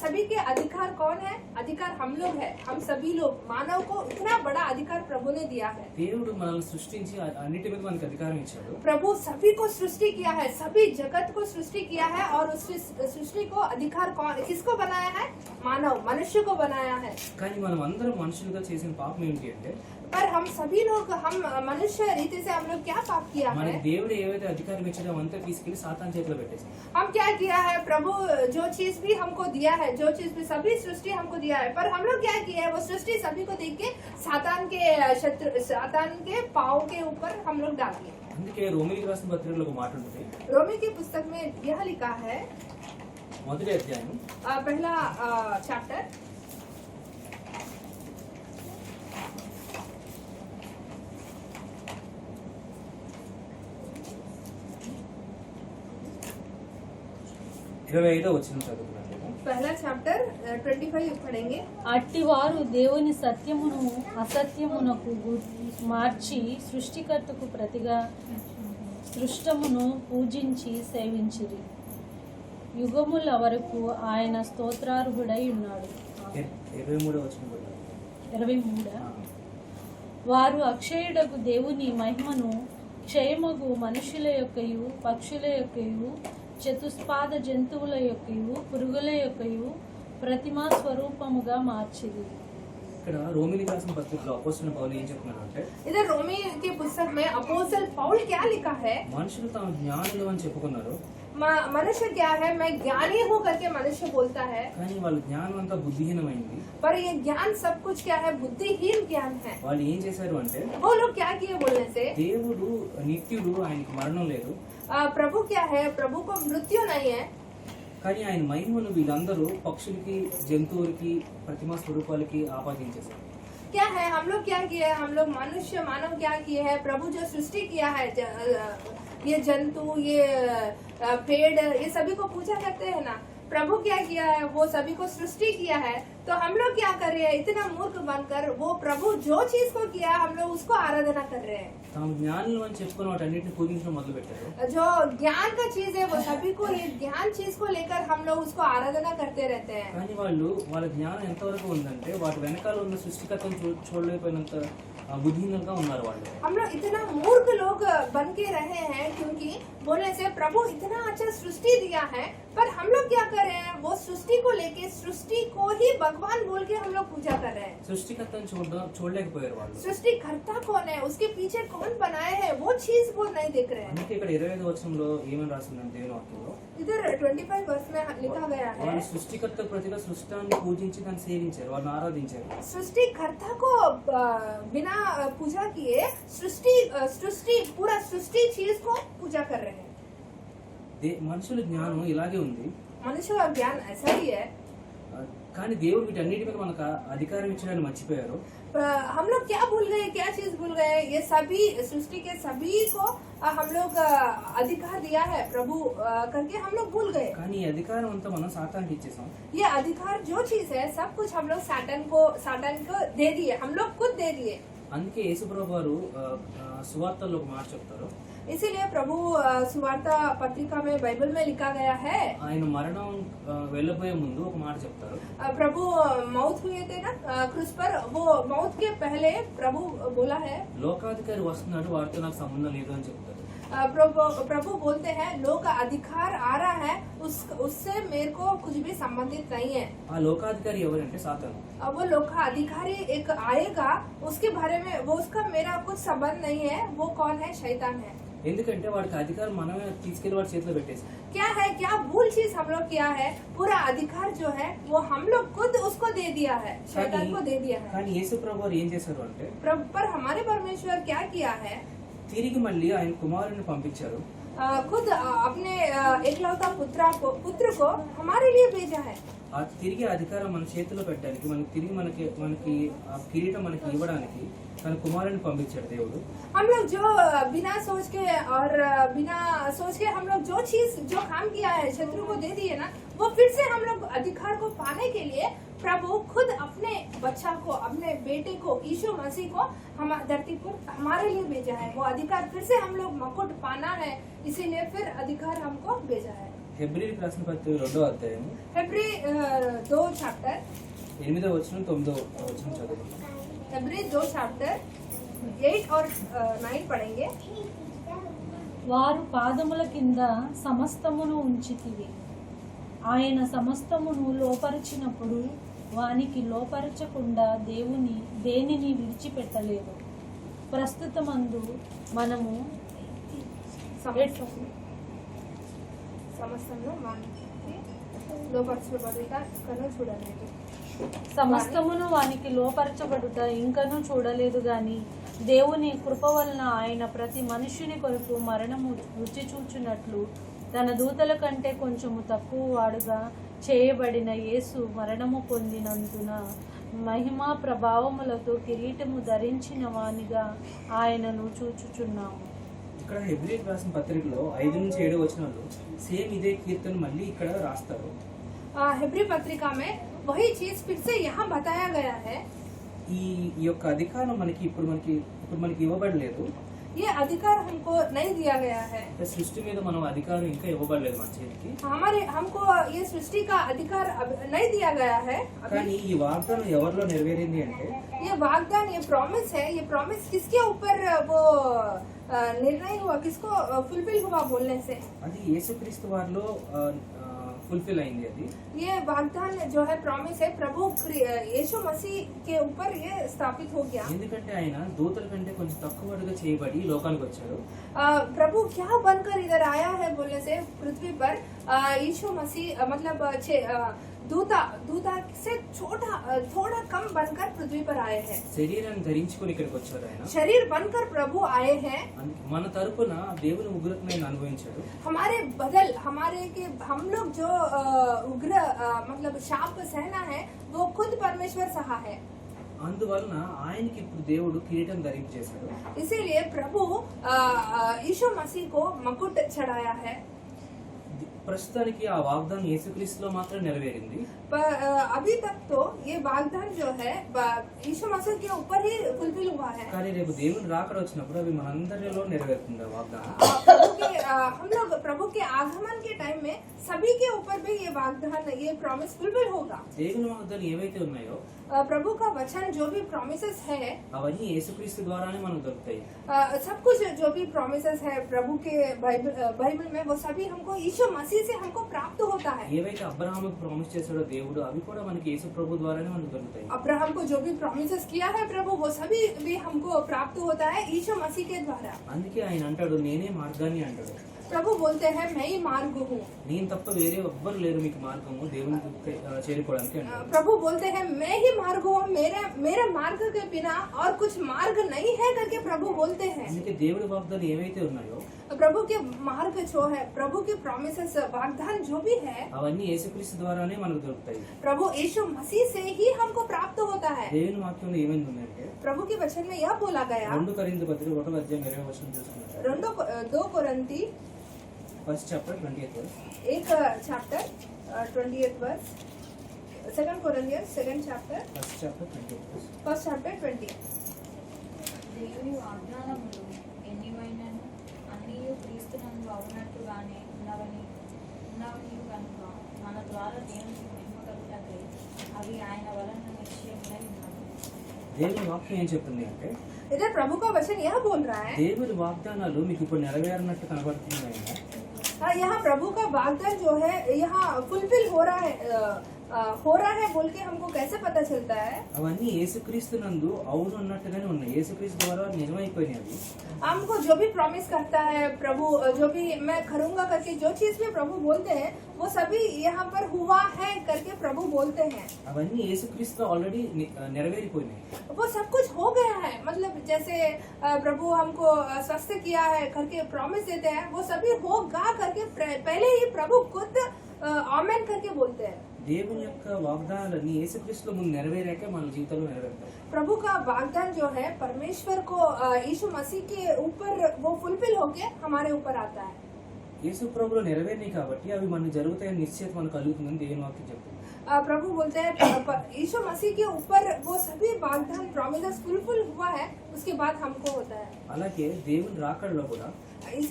सभी के अधिकार कौन है? अधिकार हम लोग है, हम सभी लोग मानव को इतना बड़ा अधिकार प्रभु ने दिया है। దేవుడు మనల్ని సృష్టించి అన్నిటి మీద మనకు అధికారం ఇచ్చాడు. प्रभु सभी को सृष्टि किया है, सभी जगत को सृष्टि किया है और उस सृष्टि को अधिकार कौन, किसको बनाया है? मानव, मनुष्य को बनाया है। కానీ మనం అందరం మనుషులుగా చేసిన పాపం ఏంటి అంటే पर हम सभी लोग, हम मनुष्य रीति से हम लोग क्या पाप किया है? మనకి దేవుడు ఏవైతే అధికారం ఇచ్చాడో అంతా తీసుకెళ్లి సాతాను చేతిలో పెట్టేసాం. हम क्या किया है? प्रभु जो चीज भी हमको दिया है, जो चीज भी सभी सृष्टि हमको दिया है, पर हम लोग क्या किया है? वो सृष्टि सभी को देख के सातान के पाँव के ऊपर हम लोग डाल दिए। అందుకే రోమిలికి రాసిన పత్రికలో ఒక మాట ఉంటుంది. रोमी की पुस्तक में यह लिखा है, 1వ అధ్యాయం पहला चैप्टर, ఇరవై 25వ వచనం చదువుతున్నాను. पहला चैप्टर 25 पढ़ेंगे। అట్టివారు దేవుని సత్యమును అసత్యమునకు మార్చి సృష్టికర్తకు ప్రతిగా సృష్టమును పూజించి సేవించిరి. యుగముల వరకు ఆయన స్తోత్రార్హుడై ఉన్నాడు. 23వ వచనం కూడా. 23. వారు అక్షయుడకు దేవుని మహిమను క్షయమగు మనుషుల యొక్కయు పక్షుల యొక్కయు చతుస్పాద జంతువుల యొక్కయు పురుగుల యొక్కయు ప్రతిమా స్వరూపముగా మార్చిరి. ఇక్కడ రోమిలికి రాసిన పత్రికలో అపోస్తలుడైన పౌలు ఏం చెప్తున్నాడు అంటే इधर रोमी की पुस्तक में अपोस्टल पौल क्या लिखा है? మనుషులు తాము జ్ఞానులు అని చెప్పుకున్నారు, मनुष्य क्या है, मैं ज्ञानी हूँ करके मनुष्य बोलता है, కానీ వాళ్ళ జ్ఞానం అంతా బుద్ధిహీనమైంది. पर ये ज्ञान सब कुछ क्या है? बुद्धिहीन ज्ञान है। వాళ్ళు ఏం చేశారు అంటే वो लोग क्या किए बोलने से, దేవుడు నిత్యుడు, ఆయనకు మరణం లేదు, प्रभु क्या है, प्रभु को मृत्यु नहीं है, కానీ ఆయన మహిమను వీళ్ళందరూ పక్షులకి జంతువులకి ప్రతిమా స్వరూపాలకి ఆపాదించేశారు. क्या है? हम लोग क्या किए हैं? हम लोग मनुष्य मानव क्या किए हैं? प्रभु जो सृष्टि किया है, ये जंतु, ये पेड़, ये सभी को पूजा करते हैं ना। प्रभु क्या किया है? वो सभी को सृष्टि किया है, तो हम लोग क्या कर रहे हैं? इतना मूर्ख बनकर वो प्रभु जो चीज को किया हम लोग उसको आराधना कर रहे हैं। తాము జ్ఞానులు అని చెప్పుకుని వాటన్నిటిని పూజించడం మొదలు పెట్టారు. जो ज्ञान का चीज है वो सभी को, ये ज्ञान चीज को लेकर हम लोग उसको आराधना करते रहते हैं। కానీ వాళ్ళు వాళ్ళ జ్ఞానం ఎంతవరకు ఉందంటే వాటి వెనకాల ఉన్న సృష్టికర్తను చూడలేకపోయినంత బుద్ధిహీనంగా ఉన్నారు వాళ్ళు. हम लोग इतना मूर्ख लोग बन के रहे हैं, क्योंकि बोलने से प्रभु इतना अच्छा सृष्टि दिया है पर हम लोग क्या कर रहे हैं, वो सृष्टि को लेके सृष्टि को ही भगवान बोल के हम लोग पूजा कर रहे हैं। సృష్టికర్తను చూడలేకపోయారు వాళ్ళు. सृष्टिकर्ता कौन है, उसके पीछे कौन बनाए हैं, वो चीज वो नहीं देख रहे हैं। అందుకే ఇక్కడ 25వ వచనంలో ఏమని రాసిందంటే దేవుని వాక్యంలో, इधर 25 वर्ष में लिखा गया है, వాళ్ళు సృష్టికర్త ప్రతిగా సృష్టాన్ని పూజించి దాన్ని సేవించారు, వాళ్ళని ఆరాధించారు. सृष्टिकर्ता को बिना पूजा किए सृष्टि पूरा सृष्टि चीज को पूजा कर रहे हैं। మనుషుల జ్ఞానం ఇలాగే ఉంది, मनुष्य का ज्ञान ऐसा ही है। కానీ దేవుడు వీటన్నిటి మీద మనకు అధికారం ఇచ్చడానికి మర్చిపోయారు. हम लोग क्या भूल गए, क्या चीज भूल गए, ये सभी सृष्टि के सभी को हम लोग अधिकार दिया है प्रभु करके हम लोग भूल गए। కానీ ఈ అధికారం అంతా మనం సాతానికి ఇచ్చేసాం. ये अधिकार जो चीज है सब कुछ हम लोग साटन को दे दिए, हम लोग खुद दे दिए। అందుకే యేసుప్రభు వారు సువార్తల్లో ఒక మాట చెప్తారు. इसीलिए प्रभु सुवार्ता पत्रिका में बाइबल में लिखा गया है, ఆయన మరణం వెళ్ళబోయే ముందు ఒక మాట చెప్తారు. प्रभु मौत हुए थे ना क्रूस पर, वो मौत के पहले प्रभु बोला है, లోకాధికారి వస్తున్నాడు, వారితో నాకు సంబంధం లేదు అని చెప్తారు. प्रभु बोलते हैं लोक अधिकार आ रहा है, उससे मेरे को कुछ भी संबंधित नहीं है। ఆ లోకాధికారి ఎవరంటే సాతాను. अब वो लोक अधिकारी एक आएगा, उसके बारे में वो उसका मेरा कुछ संबंध नहीं है। वो कौन है? शैतान है। ఎందుకంటే వాడికి అధికారం మనమే తీసుకెళ్లి వాడి చేతిలో పెట్టేసి, क्या है, क्या भूल चीज हम लोग किया है, पूरा अधिकार जो है वो हम लोग खुद उसको दे दिया है, शैतान को दे दिया है। కానీ యేసుప్రభు వారు ఏం చేశారు అంటే, पर हमारे परमेश्वर क्या किया है, తిరిగి మళ్ళీ ఆయన కుమారుని పంపించారు. खुद अपने एकलौता पुत्र को हमारे लिए भेजा है। ఆ తిరిగి అధికారం మన చేతిలో పెట్టడానికి, తిరిగి మనకి ఆ కిరీటం మనకి ఇవ్వడానికి తన కుమారుని పంపించాడు దేవుడు. हम लोग जो बिना सोच के हम लोग जो चीज जो काम किया है शत्रु को दे दिए ना, वो फिर से हम लोग अधिकार को पाने के लिए प्रभु खुद अपने बच्चा को, अपने बेटे को, यीशु मसीह को हम धरती पर हमारे लिए भेजा है। वो अधिकार फिर से हम लोग मुकुट पाना है, इसीलिए फिर अधिकार हमको भेजा है। హెబ్రీయులకు రాసిన పత్రిక 2వ అధ్యాయము हेब्री 2 चैप्टर 8వ వచనం 9వ వచనం చదువుకుందాం. हेब्री 2 चैप्टर 8 और 9 पढ़ेंगे। వారు పాదముల కింద సమస్తమును ఉంచితివి, ఆయన సమస్తమును లోపరిచినప్పుడు వానికి లోపరచకుండా దేనిని విడిచిపెట్టలేదు. ప్రస్తుతమందు మనము సమస్తమును వానికి లోపరచబడుట ఇంకనూ చూడలేదు గాని, దేవుని కృప వలన ఆయన ప్రతి మనుష్యుని కొరకు మరణము రుచి చూచున్నట్లు తన దూతల కంటే కొంచెము తక్కువ వాడుగా చేయబడిన యేసు మరణము పొందినందున మహిమా ప్రభావములతో కిరీటము ధరించిన వానిగా ఆయనను చూచుచున్నాము. ఇక్కడ హెబ్రీయులకు రాసిన పత్రికలో 5-7 వచనాలు సేమ్ ఇదే కీర్తన మళ్ళీ ఇక్కడ రాస్తారు. हेब्री पत्रिका में वही चीज फिर से यहाँ बताया गया है। ఈ యొక్క అధికారం ఇప్పుడు మనకి ఇవ్వబడలేదు. ये अधिकार हमको नहीं दिया गया है। సృష్టి మీద మనం అధికారం ఇంకా ఇవ్వబడలేదు మన చేతికి. हमको ये सृष्टि का अधिकार नहीं दिया गया है। కానీ ఈ వాగ్దానం ఎవరిలో నెరవేరింది అంటే, ये वाग्दान, ये प्रॉमिस किसके ऊपर वो निर्णय हुआ, किसको फुलफिल हुआ बोलने से? అది యేసుక్రీస్తు వారిలో फुलफिल అయింది. అది ये वाग्दान जो है, प्रॉमिस है, प्रभु यीशु मसीह के ऊपर ये स्थापित हो गया। ఎందుకంటే ఆయన దూతల కంటే కొంచెం తక్కువగా చేయబడి లోకానికి వచ్చాడు. प्रभु क्या बनकर इधर आया है बोलने से, पृथ्वी पर यीशु मसीह मतलब दूता से थोड़ा कम बनकर पृथ्वी पर आए हैं। శరీరాన్ని ధరించుకొని ఇక్కడికి వచ్చాడు ఆయన. शरीर बनकर प्रभु आए हैं। మన తరపున దేవుని ఉగ్రతను ఆయన అనుభవించాడు. हमारे बदल हम लोग जो उग्र मतलब शाप सहना है, वो खुद परमेश्वर सहा है। అందువలన ఆయనకి ఇప్పుడు దేవుడు కిరీటం ధరించేశాడు. इसीलिए प्रभु यीशु मसीह को मुकुट चढ़ाया है। ప్రస్తుతానికి ఆ వాగ్దానం యేసుక్రీస్తులో మాత్రం నెరవేరింది. अभी तक तो ये वाग्दान जो है यीशु मसीह के ऊपर ही फुलफिल हुआ है। కానీ రేపు దేవుని రాకడ వచ్చినప్పుడు అవి మనందరిలో నెరవేరుతుంది ఆ వాగ్దానం. प्रभु के हम लोग प्रभु के आगमन के टाइम में सभी के ऊपर भी ये वाग्दान, ये प्रॉमिस फुलफिल होगा। దేవుని వాగ్దానాలు ఏవైతే ఉన్నాయో प्रभु का वचन जो भी प्रोमिसेस है, అవన్నీ యేసుక్రీస్తు ద్వారానే మనకు దొరుకుతాయి. सब कुछ जो भी प्रोमिसेस है प्रभु के बाइबल में, वो सभी हमको यीशु मसीह से हमको प्राप्त होता है। ఏవైతే అబ్రహాముకు ప్రామిస్ చేశాడో దేవుడు అవి కూడా మనకి యేసు ప్రభు ద్వారానే మనకు దొరుకుతాయి. अब्राहम को जो भी प्रोमिसेस किया है प्रभु, वो सभी भी हमको प्राप्त होता है यीशु मसीह के द्वारा। అందుకే ఆయన అంటాడు నేనే మార్గాన్ని అంటాడు. प्रभु बोलते हैं मैं ही मार्ग हूँ। నేను తప్ప వేరే ఎవ్వరు లేరు మీకు మార్గము దేవుని చేరుకోవడానికి అంటాడు. प्रभु बोलते हैं मैं ही मार्ग हूँ, मेरे मार्ग के बिना और कुछ मार्ग नहीं है करके प्रभु बोलते हैं। అందుకే దేవుడి వాగ్దానాలు ఏవైతే ఉన్నాయో प्रभु के मार्ग जो है, प्रभु के प्रोमिसेस वाग्दान जो भी है, అవన్నీ యేసుక్రీస్తు ద్వారానే మనకు దొరుకుతాయి. प्रभु यीशु मसीह से ही हमको प्राप्त होता है। దేవుని వాక్యంలో ఏమైంది ఉందంటే प्रभु के वचन में यह बोला गया, 2 కొరింథీ పత్రిక 1:20 చూసుకున్నాం. 2 कोरिन्थी first chapter 20th verse. 1 chapter 20th verse, 2 Corinthians 2nd chapter first chapter 20th verse. 1st chapter 20। దేవుని వాగ్దానములు ఎన్నివైనను అన్నీయు క్రీస్తునందు అవునట్టుగానే ఉన్నవని కనుక మన ద్వారా దేవునికి మహిమ కలుగుటకై అవి ఆయన వలన నిశ్చయములై ఉన్నవి. దేవుని వాక్యం ఏం చెప్తుంది అంటే इधर प्रभु का वचन यह बोल रहा है, దేవుని వాగ్దానాలు మీకు ఇప్పుడు నెరవేరినట్టు కనబడుతున్నాయి. यहाँ प्रभु का वाग्दान जो है यहाँ फुलफिल हो रहा है बोल के हमको कैसे पता चलता है? అవన్నీ యేసుక్రీస్తు నందు అవును అన్నట్టుగానే ఉన్నాయి. యేసుక్రీస్తు ద్వారా నిజమైపోయినాయి అవి. हमको जो भी प्रॉमिस करता है प्रभु, जो भी मैं करूंगा करके जो चीज भी प्रभु बोलते हैं, वो सभी यहाँ पर हुआ है करके प्रभु बोलते हैं। అవన్నీ యేసుక్రీస్తు ఆల్రెడీ నెరవేరిపోయినాయి. वो सब कुछ हो गया है, मतलब जैसे प्रभु हमको स्वस्थ किया है करके प्रॉमिस देते हैं, वो सभी होगा करके पहले ही प्रभु खुद आमेन करके बोलते हैं। దేవుని యొక్క వాగ్దానాలన్నీ యేసుక్రీస్తులో ముందు నెరవేరాక మన జీవితంలో నెరవేరుతాయి. प्रभु का वाग्दान जो है परमेश्वर को यीशु मसीह के ऊपर वो फुलफिल होके हमारे ऊपर आता है। యేసు ప్రభులో నెరవేరినాయి కాబట్టి అవి మనకు జరుగుతాయని నిశ్చయత మనకు కలుగుతుందని దేవుని వాక్యం చెప్తుంది. प्रभु बोलते हैं यीशु मसीह के ऊपर वो सभी वाग्दान प्रॉमिसेस फुलफिल हुआ है, उसके बाद हमको होता है। అలాగే దేవుని రాకడలో కూడా इस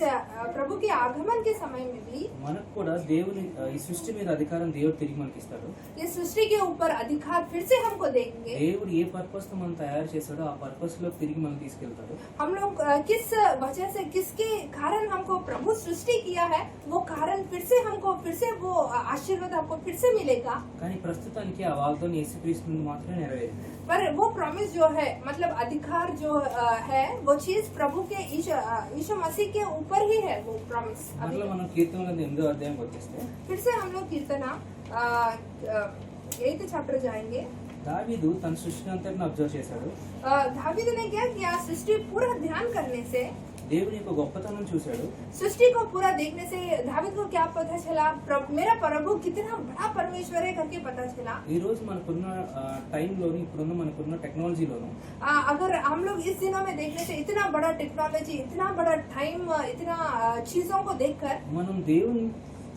प्रभु के आगमन के समय में भी మనకు కూడా దేవుని ఈ సృష్టి మీద అధికారం దేవుడు తిరిగి మనకి ఇస్తాడు. ये सृष्टि के ऊपर अधिकार फिर से हमको देंगे। దేవుడు ఏ పర్పస్ తో మనం తయారు చేశాడో ఆ పర్పస్ లో తిరిగి మనం తీసుకెళ్తాడు. हम लोग किस वजह से, किसके कारण हमको प्रभु सृष्टि किया है, वो कारण फिर से वो आशीर्वाद हमको फिर से मिलेगा। కానీ ప్రస్తుతానికి ఆ వాగ్దానం యేసుక్రీస్తు నుండి మాత్రమే నెరవేరింది. पर वो प्रॉमिस जो है, मतलब अधिकार जो है, वो चीज प्रभु के यीशु मसीह के ऊपर ही है वो प्रॉमिस। మరలా మనం కీర్తనల 8వ అధ్యాయంకి వచ్చేస్తే फिर से हम लोग कीर्तना 8th चैप्टर जाएंगे। దావీదు తన సృష్టి అంతటిని అబ్జర్వ్ చేశాడు. दावीद ने क्या किया? सृष्टि पूरा ध्यान करने से, దేవుని యొక్క గొప్పతనం చూశాడు. सृष्टि को पूरा देखने से दावीद को क्या पता चला? मेरा प्रभु कितना बड़ा परमेश्वर है करके पता चला। ఈ రోజు మనకున్న టైంలోని ఇప్పుడున్న మనకున్న టెక్నాలజీలోను अगर हम लोग इस दिनों में देखने से इतना बड़ा टेक्नोलॉजी, इतना बड़ा टाइम, इतना चीजों को देखकर మనం దేవుని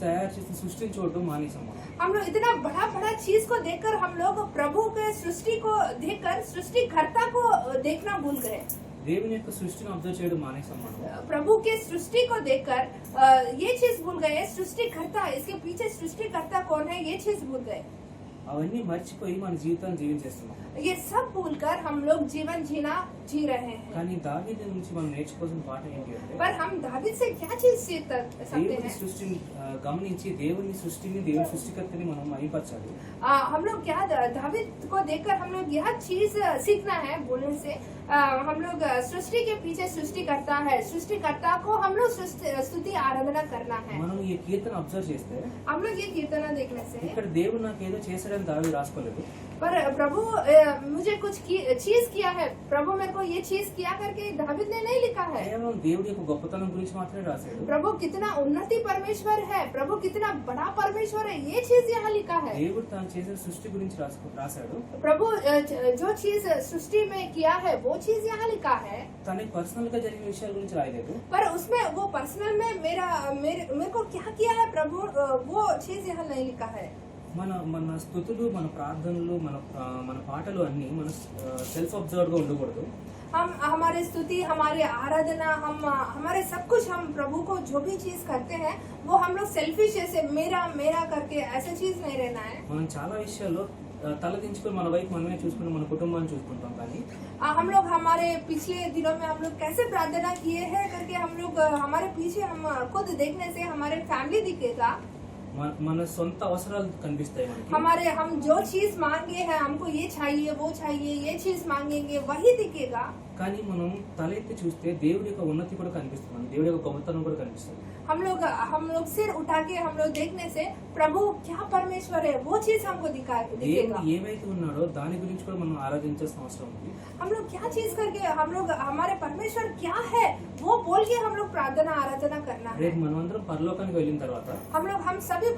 తయారు చేసిన సృష్టిని చూడటం మానేసాం. हम लोग इतना बड़ा बड़ा चीज को देखकर हम लोग प्रभु के सृष्टि को देखकर सृष्टिकर्ता को देखना भूल गए। దేవుని యొక్క సృష్టిని అబ్జర్వ్ చేయడం మానేసాం మనం. प्रभु के सृष्टि को देखकर ये चीज भूल गए, सृष्टिकर्ता, इसके पीछे सृष्टिकर्ता कौन है, ये चीज भूल गए। అవన్నీ మర్చిపోయి మన జీవితాన్ని జీవించేస్తున్నాం. ये सब भूलकर हम लोग जीवन जी रहे हैं। కానీ దావీదు నుంచి మనం నేర్చుకోవాల్సిన పాఠం ఏంటి అంటే पर हम दावीद से क्या चीज सीख सकते దేవుని हैं? సృష్టిని గమనించి దేవుని సృష్టికర్తని మనం మహిమపరచాలి. हम लोग क्या दावीद को देखकर हम लोग यह चीज सीखना है बोलने से, हम लोग सृष्टि के पीछे सृष्टिकर्ता है, सृष्टिकर्ता को हम लोग स्तुति आराधना करना है। మనం ఈ కీర్తన అబ్జర్వ్ చేస్తే हम लोग ये कीर्तना देखने से, ఇక్కడ దేవుడు నాకు ఏదో చేశాడని దావీదు రాసుకోలేదు. पर प्रभु मुझे कुछ चीज किया है, प्रभु मेरे को ये चीज किया करके दावीद ने नहीं लिखा है। కేవలం దేవుడి యొక్క గొప్పతనం గురించి మాత్రమే రాశాడు. प्रभु कितना उन्नति परमेश्वर है, प्रभु कितना बड़ा परमेश्वर है, ये चीज यहाँ लिखा है। దేవుడు తాను చేసిన సృష్టి గురించి రాశాడు. प्रभु जो चीज सृष्टि में किया है वो चीज यहाँ लिखा है, తనకి పర్సనల్ గా జరిగిన విషయాల గురించి రాయలేదు. पर उसमें वो पर्सनल में मेरे को क्या किया है प्रभु, वो चीज यहाँ नहीं लिखा है। మన స్తుతులు, మన ప్రార్థనలు, మన పాటలు అన్ని మన సెల్ఫ్ అబ్జర్వ్డ్ గా ఉండకూడదు. हम हमारे स्तुति, हमारे आराधना, हमारे सब कुछ, हम प्रभु को जो भी चीज करते हैं वो हम लोग सेल्फिश ऐसे मेरा मेरा करके ऐसे चीज नहीं रहना है। మనం చాలా విషయాల్లో తలదించుకొని మన వైపు మనమే చూసుకుని మన కుటుంబాన్ని చూసుకుంటాం, కానీ हम लोग हमारे पिछले दिनों में हम लोग कैसे प्रार्थना किए हैं करके हम लोग हमारे पीछे हम खुद देखने से हमारे फैमिली दिखेगा, మన సొంత అవసరాలు కనిపిస్తాయి మనకి. हम जो चीज मांगे हैं, हमको ये चाहिए वो चाहिए, ये चीज मांगेंगे वही दिखेगा। కానీ మనం తల ఎత్తి చూస్తే దేవుడి యొక్క ఉన్నతి కూడా కనిపిస్తుంది, మనకి దేవుడి యొక్క గొప్పతనం కూడా కనిపిస్తుంది. हम लोग सिर उठा के हम लोग देखने से प्रभु क्या परमेश्वर है वो चीज हमको దేవుడు दिखेगा। ఏమైతే ఉన్నాడో దాని గురించి కూడా మనం ఆరాధించాల్సిన అవసరం ఉంది. हम लोग क्या चीज करके हम लोग हमारे परमेश्वर क्या है वो बोल के हम लोग प्रार्थना आराधना करना है। రేపు మనం అందరం పరలోకానికి వెళ్ళిన తర్వాత हम सभी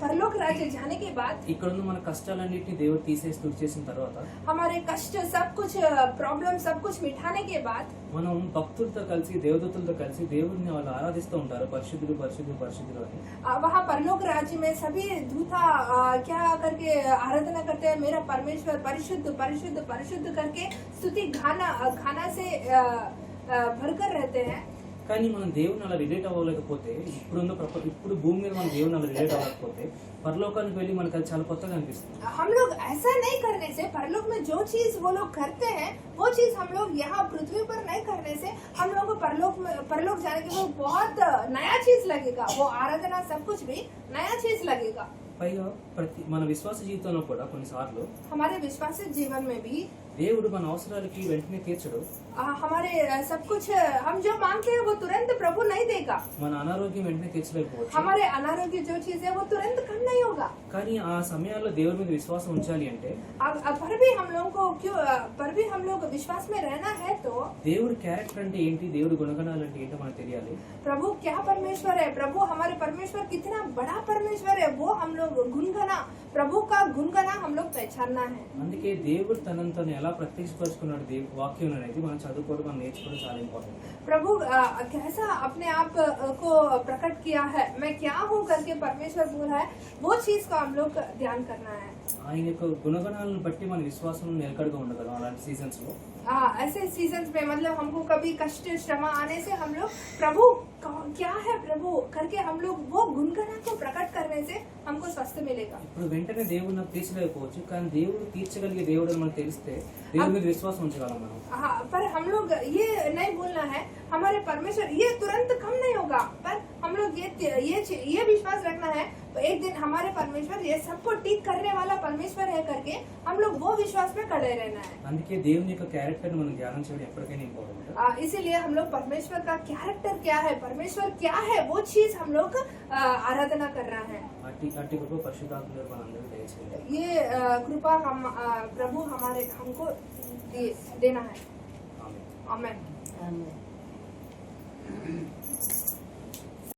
परलोक राज्य जाने के बाद ఇక్కడ ఉన్న మన కష్టాలన్నింటినీ దేవుడు తీసేసి తుడిచేసిన తర్వాత हमारे कष्ट सब कुछ प्रॉब्लम सब कुछ मिटाने के बाद మనం భక్తులతో కలిసి దేవదూతలతో కలిసి దేవుడిని వాళ్ళు ఆరాధిస్తూ ఉంటారు, పరిశుద్ధుడు పరిశుద్ధుడు పరిశుద్ధుడు అని. वहाँ परलोक राज्य में सभी दूता क्या करके आराधना करते हैं, मेरा परमेश्वर परिशुद्ध परिशुद्ध परिशुद्ध करके स्तुति खाना से भरकर रहते हैं। కానీ మనం దేవుని అలా రిలేట్ అవ్వలేకపోతే, ఇప్పుడు భూమి మీద మనం దేవుని అలా రిలేట్ అవ్వకపోతే పరలోకానికి వెళ్ళి మనకు అది చాలా కొత్తగా అనిపిస్తుంది. हम लोग ऐसा नहीं करने से, परलोक में जो चीज वो लोग करते हैं वो चीज हम लोग यहाँ पृथ्वी पर नहीं करने से हम लोग को परलोक जाने के बाद बहुत नया चीज लगेगा, वो आराधना सब कुछ भी नया चीज लगेगा। పైగా మన విశ్వాస జీవితంలో కూడా కొన్నిసార్లు हमारे विश्वास जीवन में भी దేవుడు మన అవసరాలకి వెంటనే తీర్చడు. हमारे सब कुछ हम जो मांगते हैं वो तुरंत प्रभु नहीं देगा। మన अनारोग्యం వెంటనే తీర్చలేకపోవచ్చు. हमारे अनारोग्य जो चीज है वो तुरंत कम नहीं होगा। కానీ ఆ సమయాల్లో దేవుడి మీద విశ్వాసం ఉంచాలి అంటే पर भी हम लोगों को पर भी हम लोग विश्वास में रहना है तो దేవుడి క్యారెక్టర్ అంటే ఏంటి, దేవుడి గుణగణాలు అంటే ఏంటో మనకు తెలియాలి. प्रभु क्या परमेश्वर है, प्रभु हमारे परमेश्वर कितना बड़ा परमेश्वर है वो हम लोग गुनगना, प्रभु का गुनगना हम लोग पहचानना है। అందుకే దేవుడు తనను తను ఎలా ప్రత్యక్షపరుచుకున్నాడు వాక్యం అనేది మనం చదువుకోవడం, మనం నేర్చుకోవడం చాలా ఇంపార్టెంట్. प्रभु कैसा अपने आप को प्रकट किया है, मैं क्या हूँ करके परमेश्वर बोला है, वो चीज को हम लोग ध्यान करना है। ఆయన యొక్క గుణగణాలను బట్టి మన విశ్వాసం నిలకడగా ఉండగలం అలాంటి సీజన్స్ లో. ऐसे सीजन्स में मतलब हमको कभी कष्ट श्रम आने से हम लोग प्रभु क्या है प्रभु करके हम लोग वो गुणगणा को प्रकट करने से हमको स्वास्थ्य मिलेगा। ఇప్పుడు వెంటనే దేవుడు నాకు తీర్చలేకపోవచ్చు, కానీ దేవుడు తీర్చగలిగే దేవుడు అని మనకు తెలిస్తే దేవుడి మీద విశ్వాసం ఉంచగలం మనం. हाँ, पर हम लोग ये नहीं बोलना है हमारे परमेश्वर ये तुरंत कम नहीं होगा, पर हम लोग ये विश्वास रखना है एक दिन हमारे परमेश्वर ये सबको ठीक करने वाला परमेश्वर है करके हम लोग वो विश्वास में खड़े रहना है। అందుకే దేవుని యొక్క క్యారెక్టర్ మనం ధ్యానం చేయడం ఎప్పటికైనా ఇంపార్టెంట్. इसीलिए हम लोग परमेश्वर का कैरेक्टर क्या है, परमेश्वर क्या है वो चीज हम लोग आराधना कर रहा है। అట్టి కృప పరిశుద్ధాత్మ మనందరికీ దయచేయండి. ये कृपा हम प्रभु हमको देना है। ఆమేన్. आमेन। आमीन।